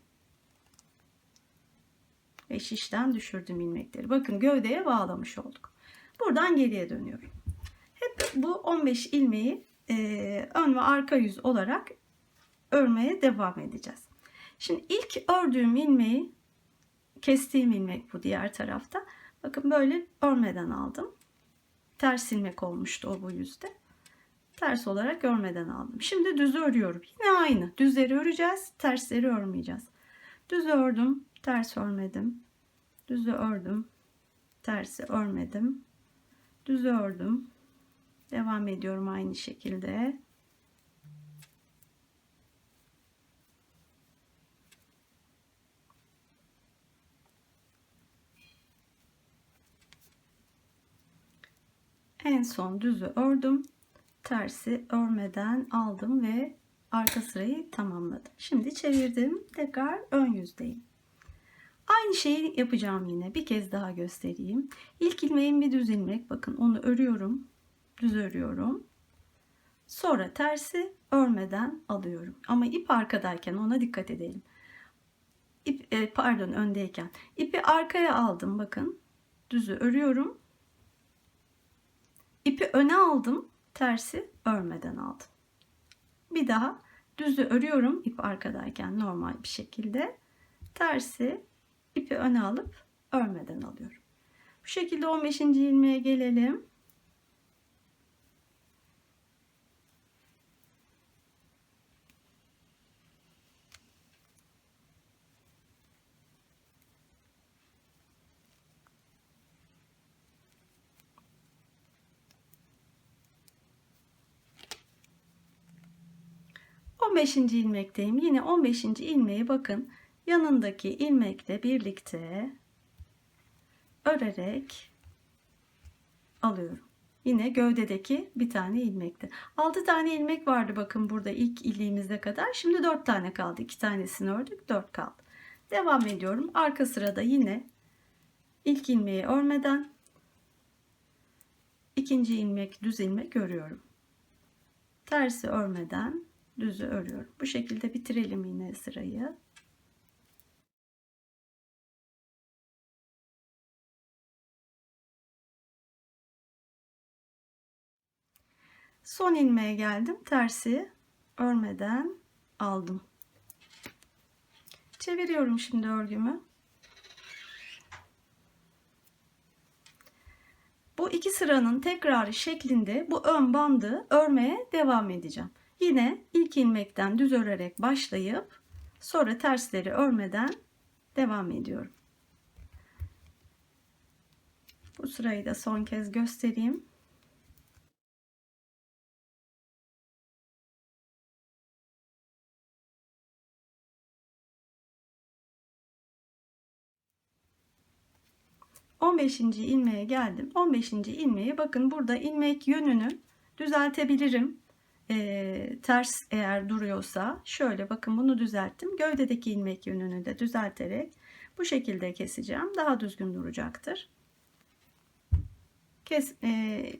Ve şişten düşürdüm ilmekleri. Bakın gövdeye bağlamış olduk. Buradan geriye dönüyorum. Hep bu 15 ilmeği ön ve arka yüz olarak örmeye devam edeceğiz. Şimdi ilk ördüğüm ilmeği, kestiğim ilmek bu diğer tarafta. Bakın böyle örmeden aldım. Ters ilmek olmuştu o bu yüzde. Ters olarak örmeden aldım. Şimdi düzü örüyorum. Yine aynı. Düzleri öreceğiz. Tersleri örmeyeceğiz. Düzü ördüm. Ters örmedim. Düzü ördüm. Tersi örmedim. Düzü ördüm. Devam ediyorum aynı şekilde. En son düzü ördüm. Tersi örmeden aldım ve arka sırayı tamamladım. Şimdi çevirdim. Tekrar ön yüzdeyim. Aynı şeyi yapacağım yine. Bir kez daha göstereyim. İlk ilmeğim bir düz ilmek. Bakın onu örüyorum. Düz örüyorum. Sonra tersi örmeden alıyorum. Ama ip arkadayken ona dikkat edelim. Pardon, öndeyken. İpi arkaya aldım. Bakın. Düzü örüyorum. İpi öne aldım. Tersi örmeden aldım. Bir daha düzü örüyorum ip arkadayken normal bir şekilde. Tersi ipi öne alıp örmeden alıyorum. Bu şekilde 15. ilmeğe gelelim. 15. ilmekteyim. Yine 15. ilmeği bakın yanındaki ilmekle birlikte örerek alıyorum. Yine gövdedeki bir tane ilmekte. 6 tane ilmek vardı bakın burada ilk iliğimize kadar. Şimdi 4 tane kaldı. 2 tanesini ördük, 4 kaldı. Devam ediyorum. Arka sırada yine ilk ilmeği örmeden ikinci ilmek, düz ilmek örüyorum. Tersi örmeden düzü örüyorum. Bu şekilde bitirelim yine sırayı. Son ilmeğe geldim. Tersi örmeden aldım. Çeviriyorum şimdi örgümü. Bu iki sıranın tekrarı şeklinde bu ön bandı örmeye devam edeceğim. Yine ilk ilmekten düz örerek başlayıp sonra tersleri örmeden devam ediyorum. Bu sırayı da son kez göstereyim. ...15. ilmeğe geldim. 15. ilmeği bakın burada ilmek yönünü düzeltebilirim. Ters eğer duruyorsa şöyle bakın bunu düzelttim. Gövdedeki ilmek yönünü de düzelterek bu şekilde keseceğim. Daha düzgün duracaktır.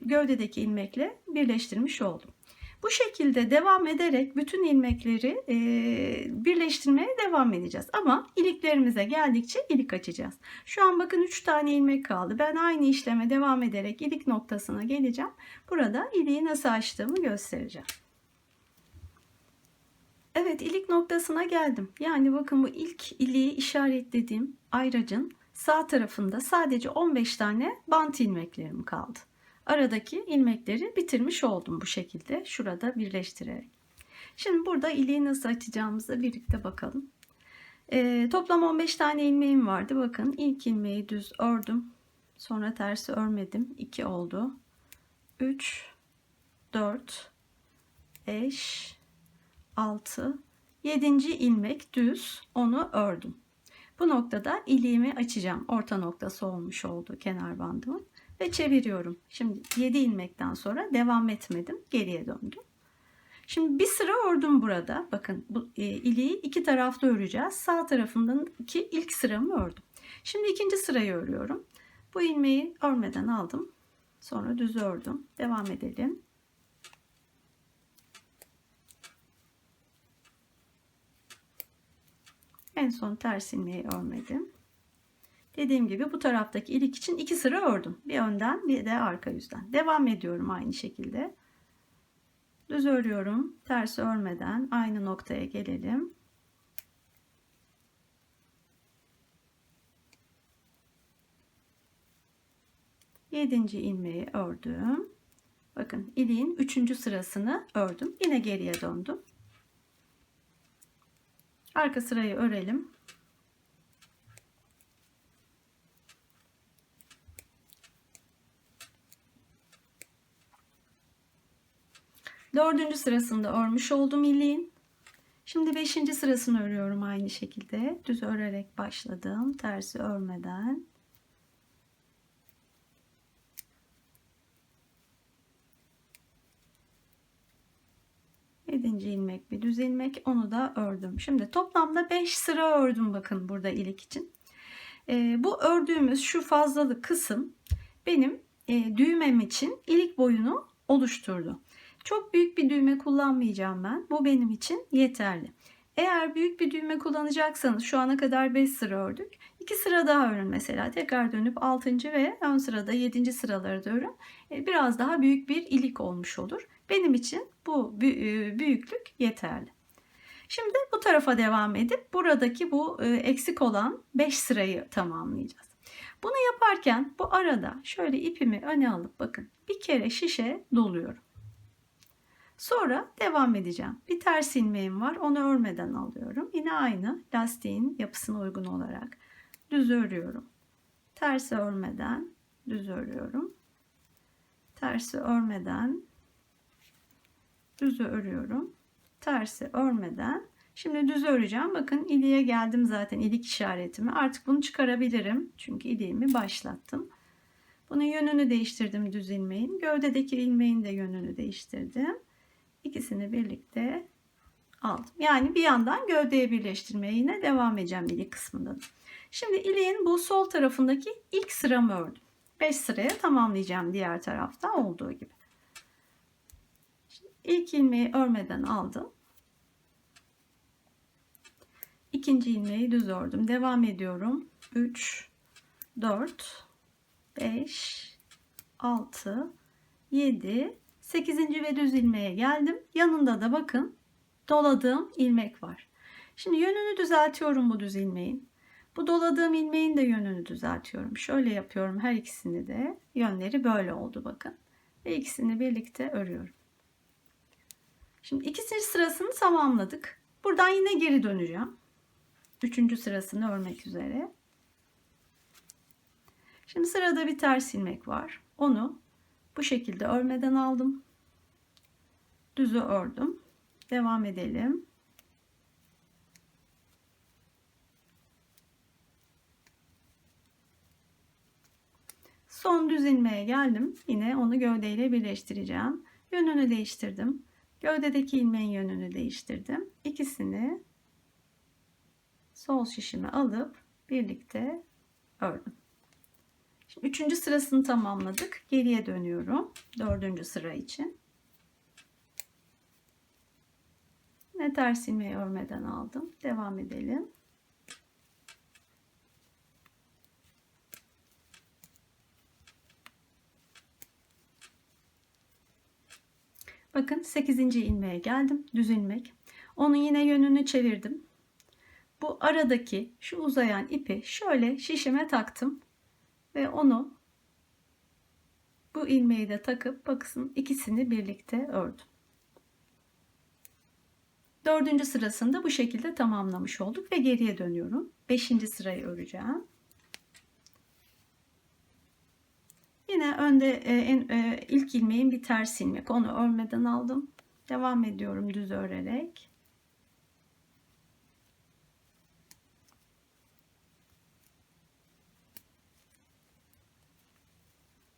Gövdedeki ilmekle birleştirmiş oldum. Bu şekilde devam ederek bütün ilmekleri birleştirmeye devam edeceğiz. Ama iliklerimize geldikçe ilik açacağız. Şu an bakın 3 tane ilmek kaldı. Ben aynı işleme devam ederek ilik noktasına geleceğim. Burada iliği nasıl açtığımı göstereceğim. Evet, ilik noktasına geldim. Yani bakın bu ilk iliği işaretlediğim ayracın sağ tarafında sadece 15 tane bant ilmeklerim kaldı. Aradaki ilmekleri bitirmiş oldum bu şekilde. Şurada birleştirerek. Şimdi burada iliği nasıl açacağımıza birlikte bakalım. Toplam 15 tane ilmeğim vardı. Bakın ilk ilmeği düz ördüm. Sonra tersi örmedim. 2 oldu. 3, 4, 5, 6, 7. ilmek düz onu ördüm. Bu noktada iliğimi açacağım. Orta noktası olmuş oldu kenar bandımın. Ve çeviriyorum. Şimdi 7 ilmekten sonra devam etmedim. Geriye döndüm. Şimdi bir sıra ördüm burada. Bakın bu iliği iki tarafta öreceğiz. Sağ tarafından ilk sıramı ördüm. Şimdi ikinci sırayı örüyorum. Bu ilmeği örmeden aldım. Sonra düz ördüm. Devam edelim. En son ters ilmeği örmedim. Dediğim gibi bu taraftaki ilik için 2 sıra ördüm. Bir önden bir de arka yüzden. Devam ediyorum aynı şekilde. Düz örüyorum. Ters örmeden aynı noktaya gelelim. Yedinci ilmeği ördüm. Bakın iliğin 3. sırasını ördüm. Yine geriye döndüm. Arka sırayı örelim. Dördüncü sırasında örmüş oldum iliğin. Şimdi 5. sırasını örüyorum aynı şekilde. Düz örerek başladım. Tersi örmeden. Yedinci ilmek bir düz ilmek, onu da ördüm. Şimdi toplamda 5 sıra ördüm bakın burada ilik için. Bu ördüğümüz şu fazlalık kısım benim düğmem için ilik boyunu oluşturdu. Çok büyük bir düğme kullanmayacağım ben. Bu benim için yeterli. Eğer büyük bir düğme kullanacaksanız şu ana kadar 5 sıra ördük. 2 sıra daha örün mesela. Tekrar dönüp 6. ve ön sırada 7. sıraları da örün. Biraz daha büyük bir ilik olmuş olur. Benim için bu büyüklük yeterli. Şimdi bu tarafa devam edip buradaki bu eksik olan 5 sırayı tamamlayacağız. Bunu yaparken bu arada şöyle ipimi öne alıp bakın bir kere şişe doluyorum. Sonra devam edeceğim. Bir ters ilmeğim var. Onu örmeden alıyorum. Yine aynı lastiğin yapısına uygun olarak düz örüyorum. Tersi örmeden düz örüyorum. Tersi örmeden düz örüyorum. tersi örmeden şimdi düz öreceğim. Bakın iliğe geldim zaten, ilik işaretimi. Artık bunu çıkarabilirim. Çünkü iliğimi başlattım. Bunun yönünü değiştirdim düz ilmeğin. Gövdedeki ilmeğin de yönünü değiştirdim. İkisini birlikte aldım. Yani bir yandan gövdeye birleştirmeye yine devam edeceğim ilik kısmında. Şimdi iliğin bu sol tarafındaki ilk sıramı ördüm. 5 sıraya tamamlayacağım diğer tarafta olduğu gibi. Şimdi ilk ilmeği örmeden aldım. İkinci ilmeği düz ördüm. Devam ediyorum. 3, 4, 5, 6, 7, 8. ve düz ilmeğe geldim. Yanında da bakın doladığım ilmek var. Şimdi yönünü düzeltiyorum bu düz ilmeğin. Bu doladığım ilmeğin de yönünü düzeltiyorum. Şöyle yapıyorum her ikisini de. Yönleri böyle oldu bakın. Ve ikisini birlikte örüyorum. Şimdi ikinci sırasını tamamladık. Buradan yine geri döneceğim. Üçüncü sırasını örmek üzere. Şimdi sırada bir ters ilmek var. Onu bu şekilde örmeden aldım. Düzü ördüm. Devam edelim. Son düz ilmeğe geldim. Yine onu gövdeyle birleştireceğim. Yönünü değiştirdim. Gövdedeki ilmeğin yönünü değiştirdim. İkisini sol şişime alıp birlikte ördüm. Şimdi üçüncü sırasını tamamladık. Geriye dönüyorum. Dördüncü sıra için. Yine ters ilmeği örmeden aldım. Devam edelim. Bakın 8. ilmeğe geldim. Düz ilmek. Onun yine yönünü çevirdim. Bu aradaki şu uzayan ipi şöyle şişime taktım. Ve onu bu ilmeği de takıp bakın ikisini birlikte ördüm. Dördüncü sırasında bu şekilde tamamlamış olduk ve geriye dönüyorum. 5. sırayı öreceğim. Yine önde ilk ilmeğin bir ters ilmek. Onu örmeden aldım. Devam ediyorum düz örerek.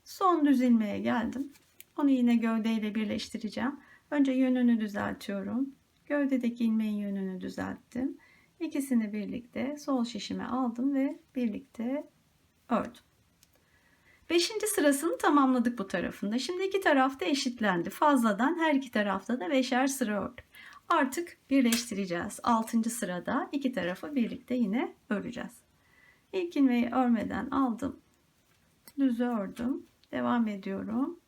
Son düz ilmeğe geldim. Onu yine gövdeyle birleştireceğim. Önce yönünü düzeltiyorum. Gövdedeki ilmeğin yönünü düzelttim. İkisini birlikte sol şişime aldım ve birlikte ördüm. 5. sırasını tamamladık bu tarafında. Şimdi iki tarafta eşitlendi. Fazladan her iki tarafta da 5'er sıra ördük. Artık birleştireceğiz. 6. sırada iki tarafı birlikte yine öreceğiz. İlk ilmeği örmeden aldım. Düz ördüm. Devam ediyorum.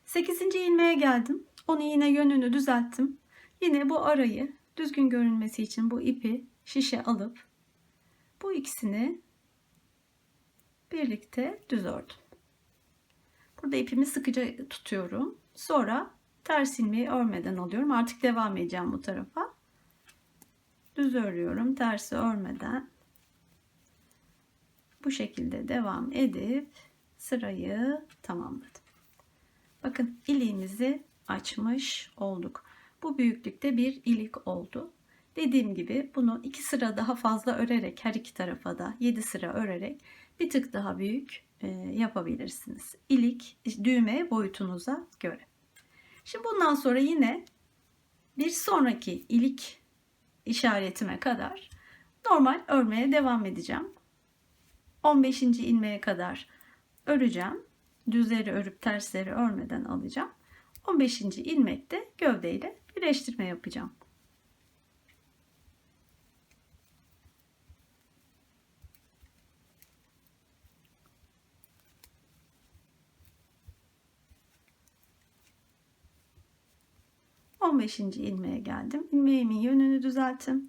Sekizinci ilmeğe geldim. Onu yine yönünü düzelttim. Yine bu arayı düzgün görünmesi için bu ipi şişe alıp bu ikisini birlikte düz ördüm. Burada ipimi sıkıca tutuyorum. Sonra ters ilmeği örmeden alıyorum. Artık devam edeceğim bu tarafa. Düz örüyorum. Tersi örmeden. Bu şekilde devam edip sırayı tamamladım. Bakın iliğimizi açmış olduk. Bu büyüklükte bir ilik oldu. Dediğim gibi bunu 2 sıra daha fazla örerek her iki tarafa da 7 sıra örerek bir tık daha büyük yapabilirsiniz. İlik düğme boyutunuza göre. Şimdi bundan sonra yine bir sonraki ilik işaretime kadar normal örmeye devam edeceğim. 15. ilmeğe kadar öreceğim. Düzleri örüp tersleri örmeden alacağım. 15. ilmekte gövdeyle birleştirme yapacağım. ilmeğe geldim. İlmeğimin yönünü düzelttim.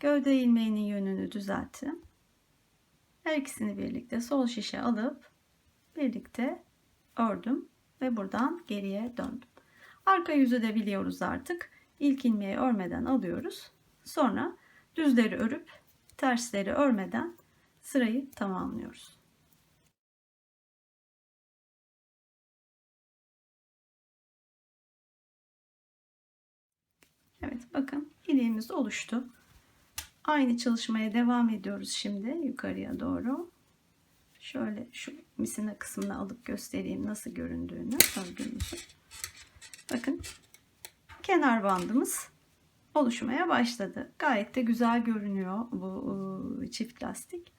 Gövde ilmeğinin yönünü düzelttim. Her ikisini birlikte sol şişe alıp birlikte ördüm ve buradan geriye döndüm. Arka yüzü de biliyoruz artık. İlk ilmeği örmeden alıyoruz. Sonra düzleri örüp tersleri örmeden sırayı tamamlıyoruz. Evet, bakın iliğimiz oluştu. Aynı çalışmaya devam ediyoruz şimdi yukarıya doğru. Şöyle şu misina kısmını alıp göstereyim nasıl göründüğünü örgümüzü. Bakın kenar bandımız oluşmaya başladı. Gayet de güzel görünüyor bu çift lastik.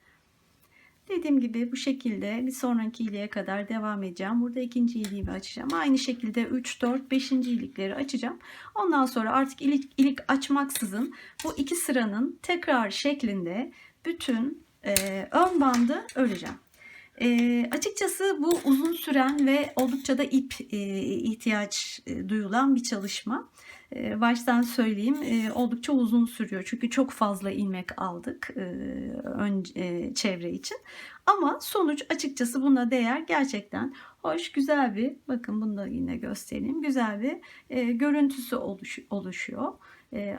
Dediğim gibi bu şekilde bir sonraki iliğe kadar devam edeceğim. Burada ikinci iliğimi açacağım. Aynı şekilde 3, 4, 5. ilikleri açacağım. Ondan sonra artık ilik açmaksızın bu iki sıranın tekrar şeklinde bütün ön bandı öreceğim. Açıkçası bu uzun süren ve oldukça da ip ihtiyaç duyulan bir çalışma. Baştan söyleyeyim, oldukça uzun sürüyor. Çünkü çok fazla ilmek aldık çevre için. Ama sonuç açıkçası buna değer. Gerçekten hoş, güzel bir, bakın bunu da yine göstereyim. Güzel bir görüntüsü oluşuyor.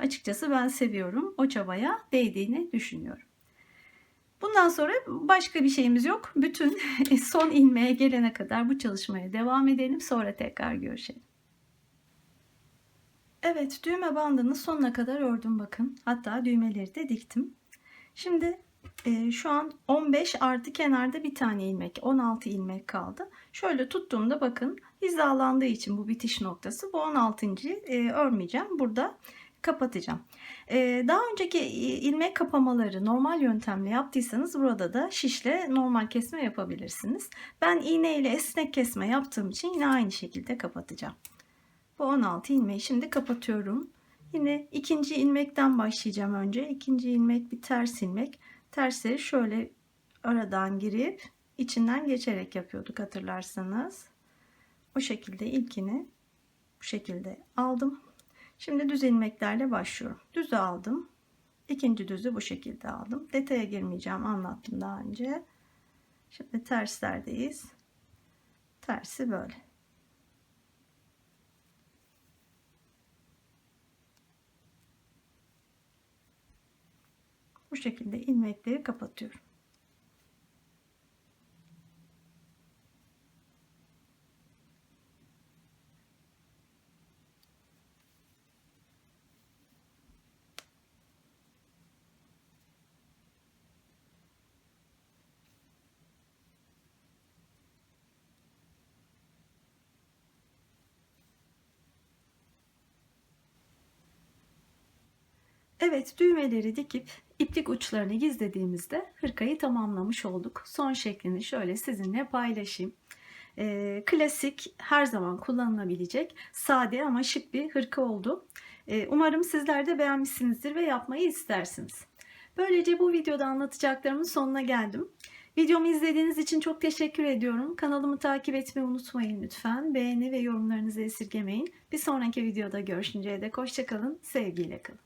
Açıkçası ben seviyorum. O çabaya değdiğini düşünüyorum. Bundan sonra başka bir şeyimiz yok. Bütün son ilmeğe gelene kadar bu çalışmaya devam edelim. Sonra tekrar görüşelim. Evet, düğme bandını sonuna kadar ördüm bakın. Hatta düğmeleri de diktim. Şimdi şu an 15 artı kenarda bir tane ilmek, 16 ilmek kaldı. Şöyle tuttuğumda bakın hizalandığı için bu bitiş noktası, bu 16.'yi örmeyeceğim. Burada kapatacağım. Daha önceki ilmek kapamaları normal yöntemle yaptıysanız burada da şişle normal kesme yapabilirsiniz. Ben iğne ile esnek kesme yaptığım için yine aynı şekilde kapatacağım. Bu 16 ilmeği şimdi kapatıyorum. Yine ikinci ilmekten başlayacağım önce. İkinci ilmek bir ters ilmek. Tersleri şöyle aradan girip içinden geçerek yapıyorduk hatırlarsanız. O şekilde ilkini bu şekilde aldım. Şimdi düz ilmeklerle başlıyorum. Düzü aldım. İkinci düzü bu şekilde aldım. Detaya girmeyeceğim, anlattım daha önce. Şimdi terslerdeyiz. Tersi böyle. Bu şekilde ilmekleri kapatıyorum. Evet, düğmeleri dikip iplik uçlarını gizlediğimizde hırkayı tamamlamış olduk. Son şeklini şöyle sizinle paylaşayım. Klasik, her zaman kullanılabilecek, sade ama şık bir hırka oldu. Umarım sizler de beğenmişsinizdir ve yapmayı istersiniz. Böylece bu videoda anlatacaklarımın sonuna geldim. Videomu izlediğiniz için çok teşekkür ediyorum. Kanalımı takip etmeyi unutmayın lütfen. Beğeni ve yorumlarınızı esirgemeyin. Bir sonraki videoda görüşünceye dek hoşça kalın, sevgiyle kalın.